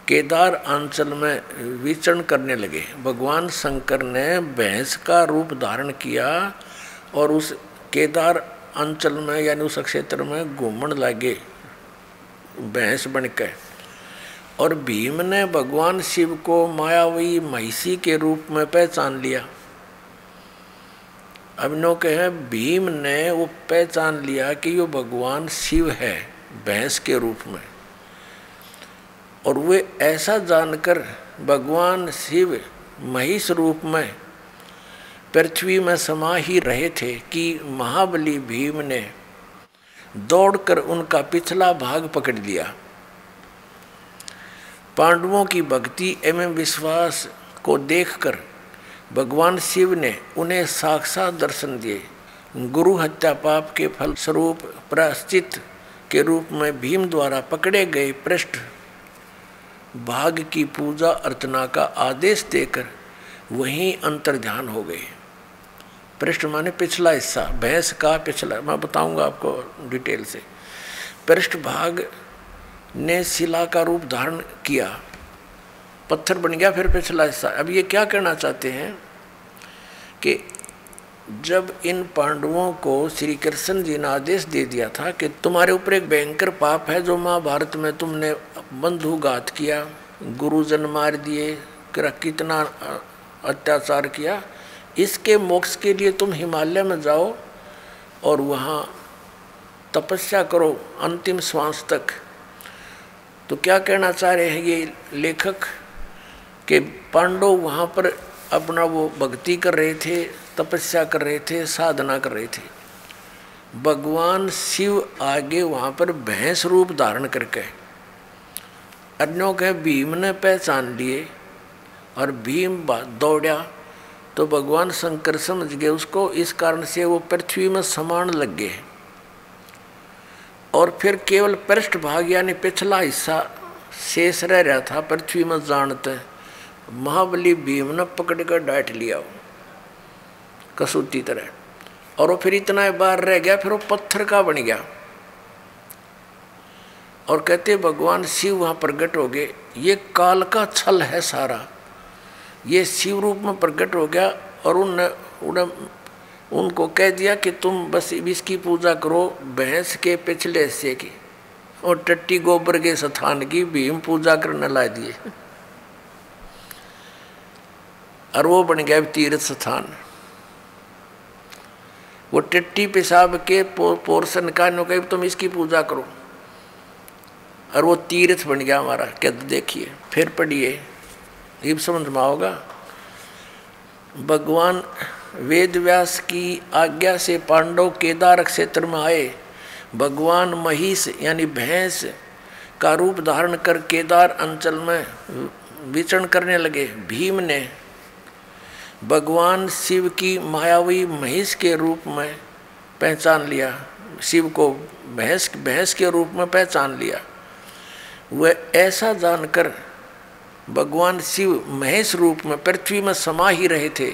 केदार अंचल में विचरण करने लगे। भगवान शंकर ने भैंस का रूप धारण किया और उस केदार अंचल में यानी उस क्षेत्र में घूमने लगे भैंस बनकर। और भीम ने भगवान शिव को मायावी महिषी के रूप में पहचान लिया। अब नो कहे भीम ने वो पहचान लिया कि ये भगवान शिव है भैंस के रूप में, और वे ऐसा जानकर भगवान शिव महिष रूप में पृथ्वी में समा ही रहे थे कि महाबली भीम ने दौड़कर उनका पिछला भाग पकड़ लिया। पांडवों की भक्ति एवं विश्वास को देखकर भगवान शिव ने उन्हें साक्षात दर्शन दिए। गुरु हत्या पाप के फल स्वरूप प्रायश्चित के रूप में भीम द्वारा पकड़े गए पृष्ठ भाग की पूजा अर्चना का आदेश देकर वहीं अंतर्ध्यान हो गए। पृष्ठ माने पिछला हिस्सा, भैंस का पिछला, मैं बताऊंगा आपको डिटेल से। पृष्ठ भाग ने शिला का रूप धारण किया, पत्थर बन गया फिर पिछला हिस्सा। अब ये क्या कहना चाहते हैं कि जब इन पांडवों को श्री कृष्ण जी ने आदेश दे दिया था कि तुम्हारे ऊपर एक भयंकर पाप है, जो महाभारत में तुमने बंधुघात किया, गुरुजन मार दिए, कितना अत्याचार किया, इसके मोक्ष के लिए तुम हिमालय में जाओ और वहाँ तपस्या करो अंतिम श्वास तक। तो क्या कहना चाह रहे हैं ये लेखक कि पांडव वहाँ पर अपना वो भक्ति कर रहे थे, तपस्या कर रहे थे, साधना कर रहे थे। भगवान शिव आगे वहाँ पर भैंस रूप धारण करके अन्यों के भीम ने पहचान लिए और भीम दौड़ा तो भगवान शंकर समझ गए उसको, इस कारण से वो पृथ्वी में समान लग गए। और फिर केवल पृष्ठभाग यानी पिछला हिस्सा शेष रह रहा था पृथ्वी में। जानते महाबली भीम ने पकड़ कर डांट लिया कसूती तरह, और वो फिर इतना बार रह गया, फिर वो पत्थर का बन गया। और कहते भगवान शिव वहाँ प्रकट हो गए। ये काल का छल है सारा, ये शिव रूप में प्रकट हो गया। और उनको कह दिया कि तुम बस इसकी पूजा करो, भैंस के पिछले हिस्से की और टट्टी गोबर के स्थान की भीम पूजा करने ला दिए, और वो बन गया तीर्थ स्थान। वो टट्टी पेशाब के पोर्शन का नो कही तुम इसकी पूजा करो, और वो तीर्थ बन गया हमारा। क्या देखिए फिर पढ़िए, ये समझ में आओगा। भगवान वेद व्यास की आज्ञा से पांडव केदार क्षेत्र में आए। भगवान महिष यानी भैंस का रूप धारण कर केदार अंचल में विचरण करने लगे। भीम ने भगवान शिव की मायावी महिष के रूप में पहचान लिया, शिव को भैंस के रूप में पहचान लिया। वह ऐसा जानकर भगवान शिव महेश रूप में पृथ्वी में समा ही रहे थे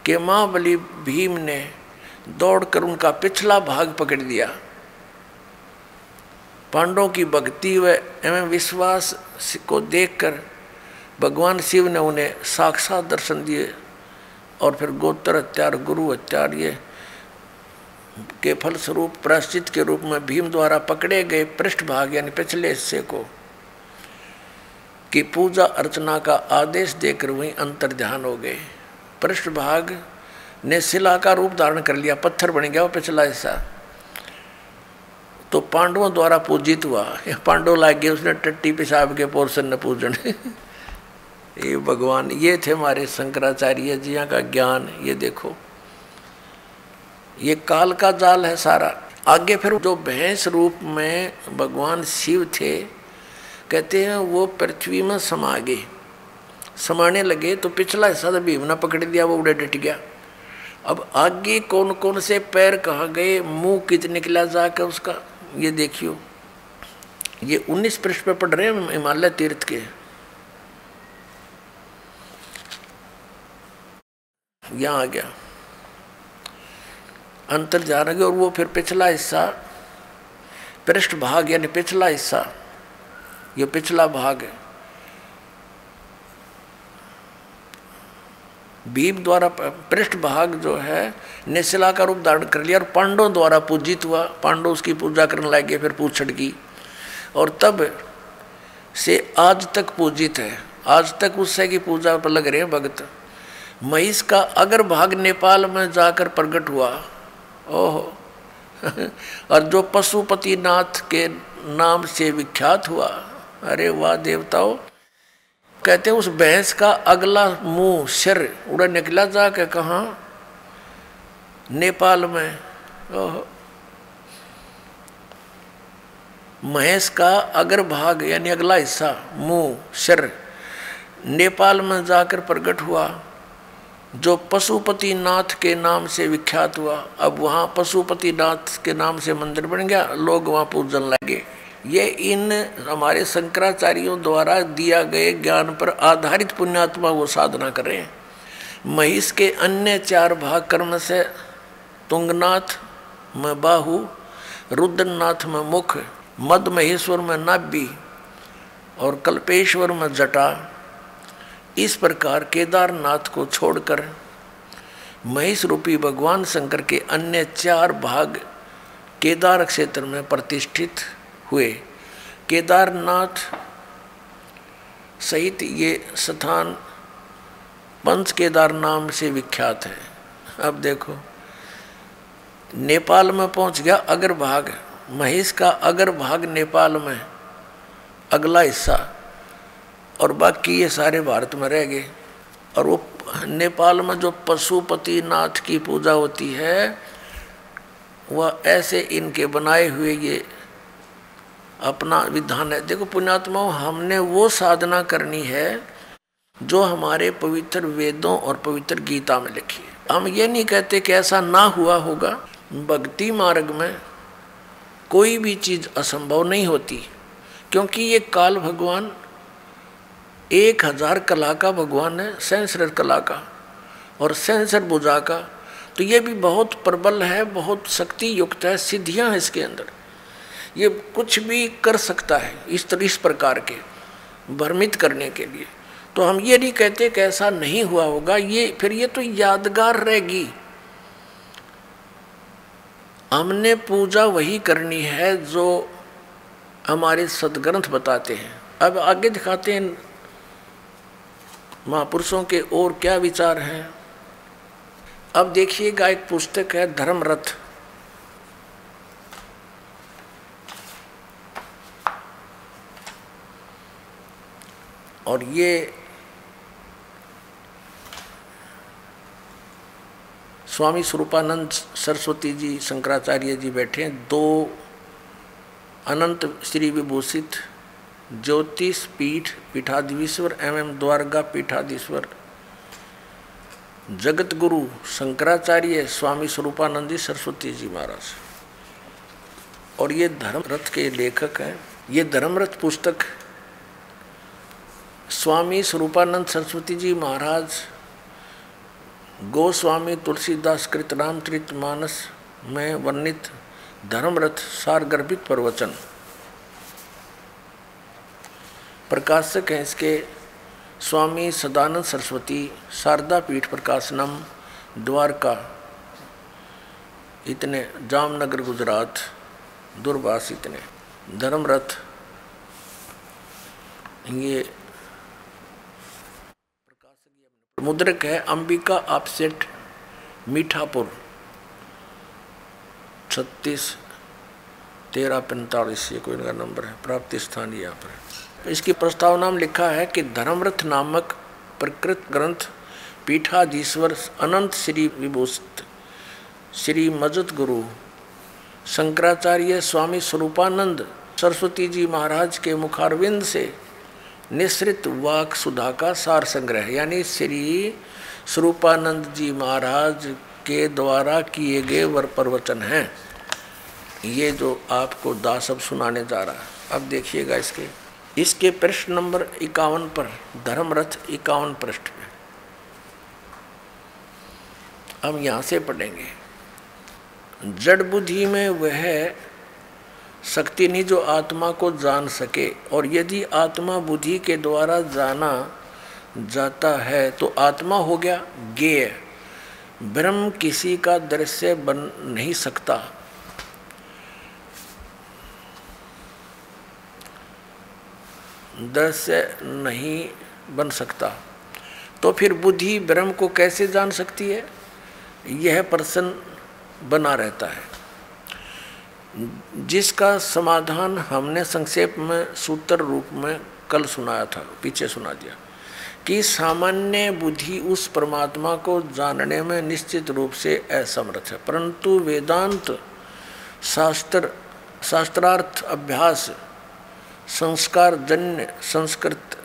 कि महाबली भीम ने दौड़कर उनका पिछला भाग पकड़ दिया। पांडवों की भक्ति व एवं विश्वास को देखकर भगवान शिव ने उन्हें साक्षात दर्शन दिए, और फिर गोत्र हत्यार गुरु हत्यार ये के फलस्वरूप प्रायश्चित के रूप में भीम द्वारा पकड़े गए पृष्ठभाग यानी पिछले हिस्से को की पूजा अर्चना का आदेश देकर वहीं अंतर ध्यान हो गए। पृष्ठभाग ने शिला का रूप धारण कर लिया, पत्थर बन गया वो पिछला हिस्सा, तो पांडवों द्वारा पूजित हुआ। पांडव लाग गए उसने टट्टी पेशाब के पोर्शन ने पूजन ये भगवान, ये थे हमारे शंकराचार्य जी का ज्ञान। ये देखो ये काल का जाल है सारा। आगे फिर जो भैंस रूप में भगवान शिव थे, कहते हैं वो पृथ्वी में समा गए, समाने लगे, तो पिछला हिस्सा तो भीम ने पकड़ दिया, वो उड़े डट गया। अब आगे कौन कौन से पैर कहाँ गए, मुंह कित निकला जाकर उसका, ये देखियो। ये 19 पृष्ठ पे पढ़ रहे हैं हिमालय तीर्थ के। यहाँ आ गया अंतर जा रहे, और वो फिर पिछला हिस्सा पृष्ठभाग यानी पिछला हिस्सा, ये पिछला भाग है, भीम द्वारा पृष्ठभाग जो है निशिला का रूप धारण कर लिया और पांडवों द्वारा पूजित हुआ। पांडव उसकी पूजा करने लगे, फिर पूछड़ की, और तब से आज तक पूजित है। आज तक उससे की पूजा पर लग रहे हैं भक्त। महिष का अगर भाग नेपाल में जाकर प्रकट हुआ, ओहो और जो पशुपतिनाथ के नाम से विख्यात हुआ। अरे वाह देवताओं, कहते हैं उस भैंस का अगला मुंह सिर उड़ा निकला जाके कहाँ, नेपाल में। ओहो, महेश का अगर भाग यानी अगला हिस्सा मुंह सिर नेपाल में जाकर प्रकट हुआ, जो पशुपतिनाथ के नाम से विख्यात हुआ। अब वहाँ पशुपतिनाथ के नाम से मंदिर बन गया, लोग वहाँ पूजन लगे। ये इन हमारे शंकराचार्यों द्वारा दिया गए ज्ञान पर आधारित पुण्यात्मा वो साधना कर रहे हैं। महिष के अन्य 4 भाग कर्म से तुंगनाथ में बाहु, रुद्रनाथ में मुख, मद महेश्वर में नाभि और कल्पेश्वर में जटा। इस प्रकार केदारनाथ को छोड़कर महिष रूपी भगवान शंकर के अन्य 4 भाग केदार क्षेत्र में प्रतिष्ठित हुए। केदारनाथ सहित ये स्थान पंच केदार नाम से विख्यात है। अब देखो नेपाल में पहुंच गया अगर भाग, महिष का अगर भाग नेपाल में अगला हिस्सा, और बाकी ये सारे भारत में रह गए। और वो नेपाल में जो पशुपतिनाथ की पूजा होती है, वह ऐसे इनके बनाए हुए ये अपना विधान है। देखो पुण्यात्माओं, हमने वो साधना करनी है जो हमारे पवित्र वेदों और पवित्र गीता में लिखी है। हम ये नहीं कहते कि ऐसा ना हुआ होगा। भक्ति मार्ग में कोई भी चीज असंभव नहीं होती, क्योंकि ये काल भगवान 1000 कला का भगवान है, सहस्र कला का और सहस्र भुजा का। तो ये भी बहुत प्रबल है, बहुत शक्ति युक्त है, सिद्धियां हैं इसके अंदर, ये कुछ भी कर सकता है इस प्रकार के भ्रमित करने के लिए। तो हम ये नहीं कहते कि ऐसा नहीं हुआ होगा, ये फिर ये तो यादगार रहेगी। हमने पूजा वही करनी है जो हमारे सदग्रंथ बताते हैं। अब आगे दिखाते हैं महापुरुषों के और क्या विचार हैं। अब देखिएगा, एक पुस्तक है धर्मरथ, और ये स्वामी स्वरूपानंद सरस्वती जी शंकराचार्य जी बैठे हैं, 2 अनंत श्री विभूषित ज्योतिष पीठ पीठाधीश्वर एवं द्वारका पीठाधीश्वर जगत गुरु शंकराचार्य स्वामी स्वरूपानंद जी सरस्वती जी महाराज, और ये धर्मरथ के लेखक हैं। ये धर्मरथ पुस्तक स्वामी स्वरूपानंद सरस्वती जी महाराज गोस्वामी तुलसीदास कृत रामचरित मानस में वर्णित धर्मरथ सारगर्भित प्रवचन, प्रकाशक हैं इसके स्वामी सदानंद सरस्वती, शारदा पीठ प्रकाशनम, द्वारका, इतने, जामनगर गुजरात, दूरभाष इतने। धर्मरथ ये मुद्रक है अंबिका अपसेट मीठापुर 361345, ये कोई इनका नंबर है, प्राप्ति स्थान यहाँ पर। इसकी प्रस्तावना में लिखा है कि धर्मरथ नामक प्रकृत ग्रंथ पीठाधीश्वर अनंत श्री विभूषित श्री मजत गुरु शंकराचार्य स्वामी स्वरूपानंद सरस्वती जी महाराज के मुखारविंद से निश्रित वाक सुधा का सार संग्रह, यानी श्री स्वरूपानंद जी महाराज के द्वारा किए गए वर प्रवचन हैं। ये जो आपको दासब सुनाने जा रहा है। अब देखिएगा इसके पृष्ठ नंबर 51 पर, धर्मरथ 51 पृष्ठ में। अब यहाँ से पढ़ेंगे। जड़ बुद्धि में वह शक्ति नहीं जो आत्मा को जान सके, और यदि आत्मा बुद्धि के द्वारा जाना जाता है तो आत्मा हो गया ज्ञेय। ब्रह्म किसी का दृश्य बन नहीं सकता। दृश्य नहीं बन सकता, तो फिर बुद्धि ब्रह्म को कैसे जान सकती है? यह प्रश्न बना रहता है, जिसका समाधान हमने संक्षेप में सूत्र रूप में कल सुनाया था, पीछे सुना दिया, कि सामान्य बुद्धि उस परमात्मा को जानने में निश्चित रूप से असमर्थ है, परंतु वेदांत शास्त्रार्थ अभ्यास संस्कार जन्य संस्कृत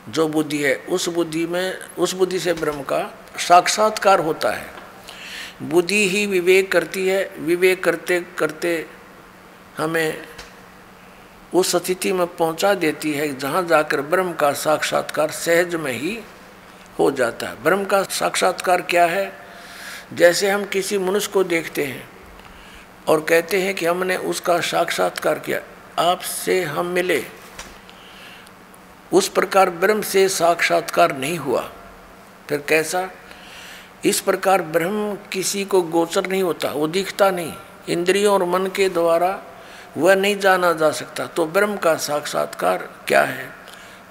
जो बुद्धि है, उस बुद्धि से ब्रह्म का साक्षात्कार होता है। बुद्धि ही विवेक करती है, विवेक करते करते हमें उस स्थिति में पहुंचा देती है जहाँ जाकर ब्रह्म का साक्षात्कार सहज में ही हो जाता है। ब्रह्म का साक्षात्कार क्या है? जैसे हम किसी मनुष्य को देखते हैं और कहते हैं कि हमने उसका साक्षात्कार किया, आपसे हम मिले, उस प्रकार ब्रह्म से साक्षात्कार नहीं हुआ। फिर कैसा? इस प्रकार ब्रह्म किसी को गोचर नहीं होता, वो दिखता नहीं, इंद्रियों और मन के द्वारा वह नहीं जाना जा सकता। तो ब्रह्म का साक्षात्कार क्या है?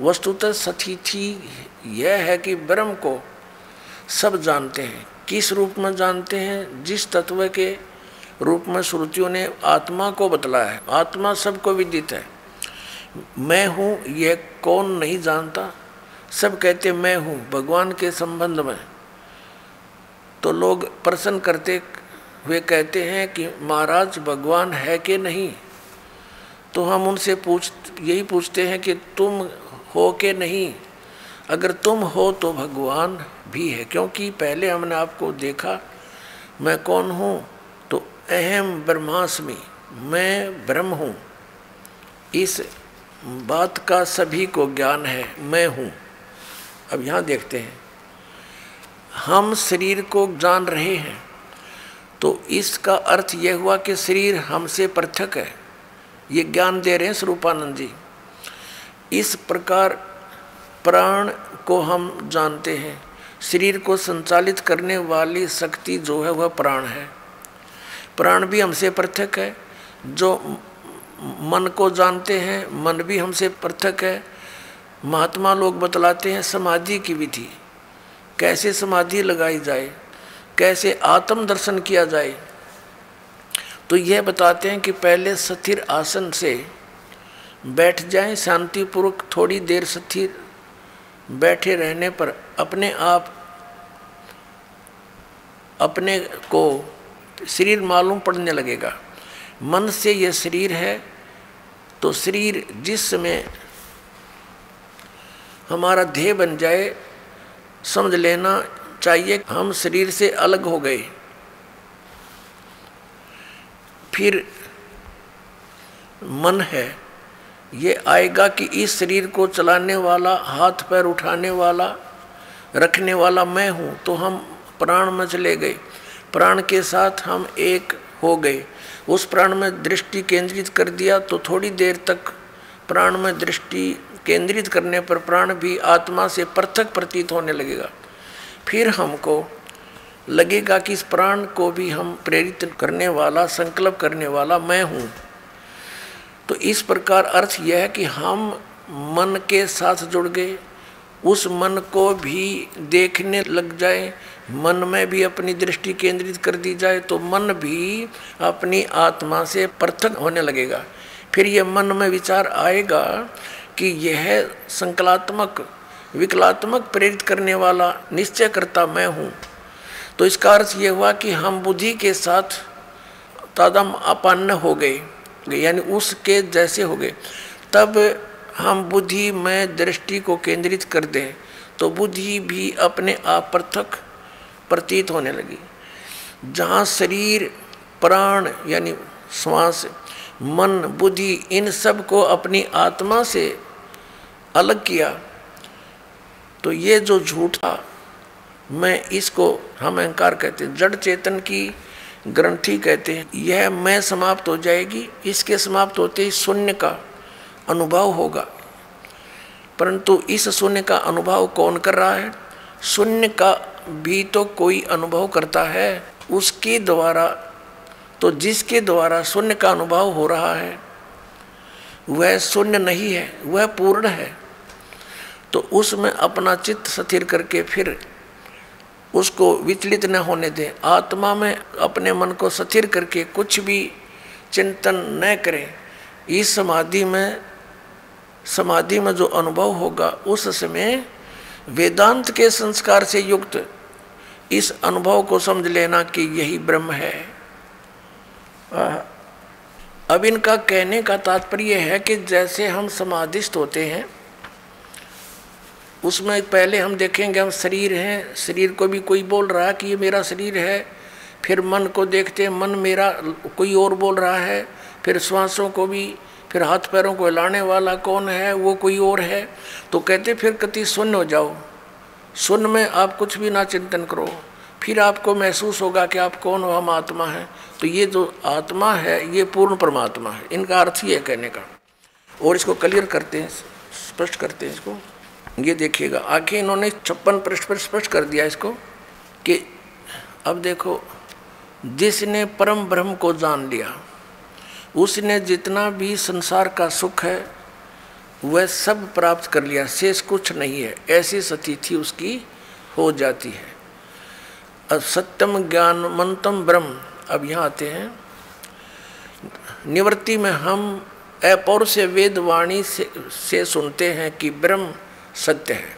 वस्तुतः स्थिति यह है कि ब्रह्म को सब जानते हैं। किस रूप में जानते हैं? जिस तत्व के रूप में श्रुतियों ने आत्मा को बतलाया है। आत्मा सबको विदित है। मैं हूँ यह कौन नहीं जानता? सब कहते मैं हूँ। भगवान के संबंध में तो लोग प्रश्न करते हुए कहते हैं कि महाराज भगवान है कि नहीं? तो हम उनसे यही पूछते हैं कि तुम हो कि नहीं? अगर तुम हो तो भगवान भी है, क्योंकि पहले हमने आपको देखा। मैं कौन हूँ? तो अहम ब्रह्मास्मि, मैं ब्रह्म हूँ, इस बात का सभी को ज्ञान है, मैं हूँ। अब यहाँ देखते हैं, हम शरीर को जान रहे हैं तो इसका अर्थ यह हुआ कि शरीर हमसे पृथक है, ये ज्ञान दे रहे हैं स्वरूपानंद जी। इस प्रकार प्राण को हम जानते हैं, शरीर को संचालित करने वाली शक्ति जो है वह प्राण है। प्राण भी हमसे पृथक है। जो मन को जानते हैं, मन भी हमसे पृथक है। महात्मा लोग बतलाते हैं समाधि की विधि, कैसे समाधि लगाई जाए, कैसे आत्म दर्शन किया जाए। तो यह बताते हैं कि पहले स्थिर आसन से बैठ जाएं, शांतिपूर्वक थोड़ी देर स्थिर बैठे रहने पर अपने आप अपने को शरीर मालूम पड़ने लगेगा। मन से यह शरीर है, तो शरीर जिस समय हमारा देह बन जाए, समझ लेना चाहिए हम शरीर से अलग हो गए। फिर मन है, ये आएगा कि इस शरीर को चलाने वाला, हाथ पैर उठाने वाला, रखने वाला मैं हूँ। तो हम प्राण में चले गए, प्राण के साथ हम एक हो गए। उस प्राण में दृष्टि केंद्रित कर दिया तो थोड़ी देर तक प्राण में दृष्टि केंद्रित करने पर प्राण भी आत्मा से पृथक प्रतीत होने लगेगा। फिर हमको लगेगा कि इस प्राण को भी हम प्रेरित करने वाला, संकल्प करने वाला मैं हूँ। तो इस प्रकार अर्थ यह है कि हम मन के साथ जुड़ गए, उस मन को भी देखने लग जाए, मन में भी अपनी दृष्टि केंद्रित कर दी जाए तो मन भी अपनी आत्मा से पृथक होने लगेगा। फिर यह मन में विचार आएगा कि यह संकलात्मक, विकलात्मक प्रेरित करने वाला निश्चय करता मैं हूँ। तो इसका अर्थ यह हुआ कि हम बुद्धि के साथ तादात्म्य हो गए, यानी उसके जैसे हो गए। तब हम बुद्धि में दृष्टि को केंद्रित कर दें तो बुद्धि भी अपने आप पृथक प्रतीत होने लगी। जहाँ शरीर, प्राण यानी श्वास, मन, बुद्धि, इन सब को अपनी आत्मा से अलग किया तो ये जो झूठ था मैं, इसको हम अहंकार कहते हैं, जड़ चेतन की ग्रंथि कहते हैं। यह मैं समाप्त हो जाएगी। इसके समाप्त होते ही शून्य का अनुभव होगा। परंतु इस शून्य का अनुभव कौन कर रहा है? शून्य का भी तो कोई अनुभव करता है, उसके द्वारा। तो जिसके द्वारा शून्य का अनुभव हो रहा है वह शून्य नहीं है, वह पूर्ण है। तो उसमें अपना चित्त स्थिर करके फिर उसको विचलित न होने दें। आत्मा में अपने मन को स्थिर करके कुछ भी चिंतन न करें। इस समाधि में जो अनुभव होगा उस समय वेदांत के संस्कार से युक्त इस अनुभव को समझ लेना कि यही ब्रह्म है। अब इनका कहने का तात्पर्य है कि जैसे हम समाधिस्थ होते हैं उसमें पहले हम देखेंगे हम शरीर हैं, शरीर को भी कोई बोल रहा है कि ये मेरा शरीर है। फिर मन को देखते हैं, मन मेरा कोई और बोल रहा है। फिर श्वासों को भी, फिर हाथ पैरों को हिलाने वाला कौन है, वो कोई और है। तो कहते फिर कति शून्य हो जाओ, शून्य में आप कुछ भी ना चिंतन करो, फिर आपको महसूस होगा कि आप कौन हो, हम आत्मा हैं। तो ये जो आत्मा है ये पूर्ण परमात्मा है। इनका अर्थ ही है कहने का। और इसको क्लियर करते हैं, स्पष्ट करते हैं इसको। ये देखिएगा आगे इन्होंने 56 पृष्ठ पर स्पष्ट कर दिया इसको कि अब देखो, जिसने परम ब्रह्म को जान लिया उसने जितना भी संसार का सुख है वह सब प्राप्त कर लिया, शेष कुछ नहीं है। ऐसी स्थिति उसकी हो जाती है। अब सत्यम ज्ञानमंतम ब्रह्म। अब यहाँ आते हैं निवृत्ति में हम अपौरुष वेद वाणी से सुनते हैं कि ब्रह्म सत्य है।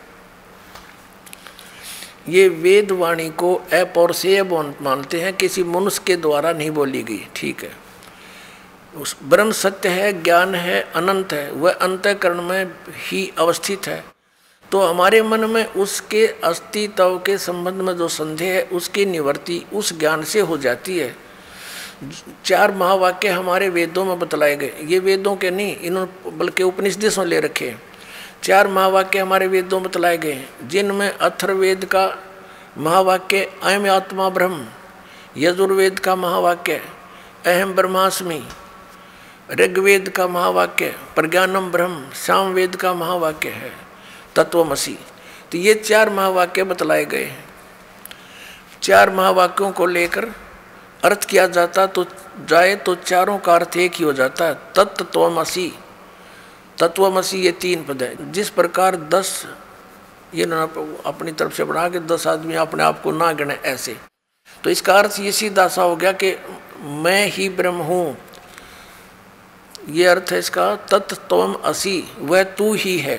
ये वेद वाणी को अपौरुषेय मानते हैं, किसी मनुष्य के द्वारा नहीं बोली गई। ठीक है, उस ब्रह्म सत्य है, ज्ञान है, अनंत है, वह अंतःकरण में ही अवस्थित है। तो हमारे मन में उसके अस्तित्व के संबंध में जो संदेह है उसकी निवृत्ति उस ज्ञान से हो जाती है। 4 महावाक्य हमारे वेदों में बतलाए गए, ये वेदों के नहीं, इन्होंने बल्कि उपनिषदों से ले रखे हैं। 4 महावाक्य हमारे वेदों में बतलाए गए हैं, जिनमें अथर्ववेद का महावाक्य अयम आत्मा ब्रह्म, यजुर्वेद का महावाक्य अहम ब्रह्मास्मि, ऋग्वेद का महावाक्य प्रज्ञानम ब्रह्म, सामवेद का महावाक्य है तत्वमसि। तो ये 4 महावाक्य बतलाए गए हैं। 4 महावाक्यों को लेकर अर्थ किया जाता तो जाए तो चारों का अर्थ एक ही हो जाता है, तत्त्वमसि। तत्वमसि ये 3 पद है। जिस प्रकार 10 ये ना अपनी तरफ से बना के 10 आदमी अपने आप को ना गिने ऐसे, तो इसका अर्थ ये सीधा सा हो गया कि मैं ही ब्रह्म हूँ। ये अर्थ है इसका, तत्त्वमसि, वह तू ही है।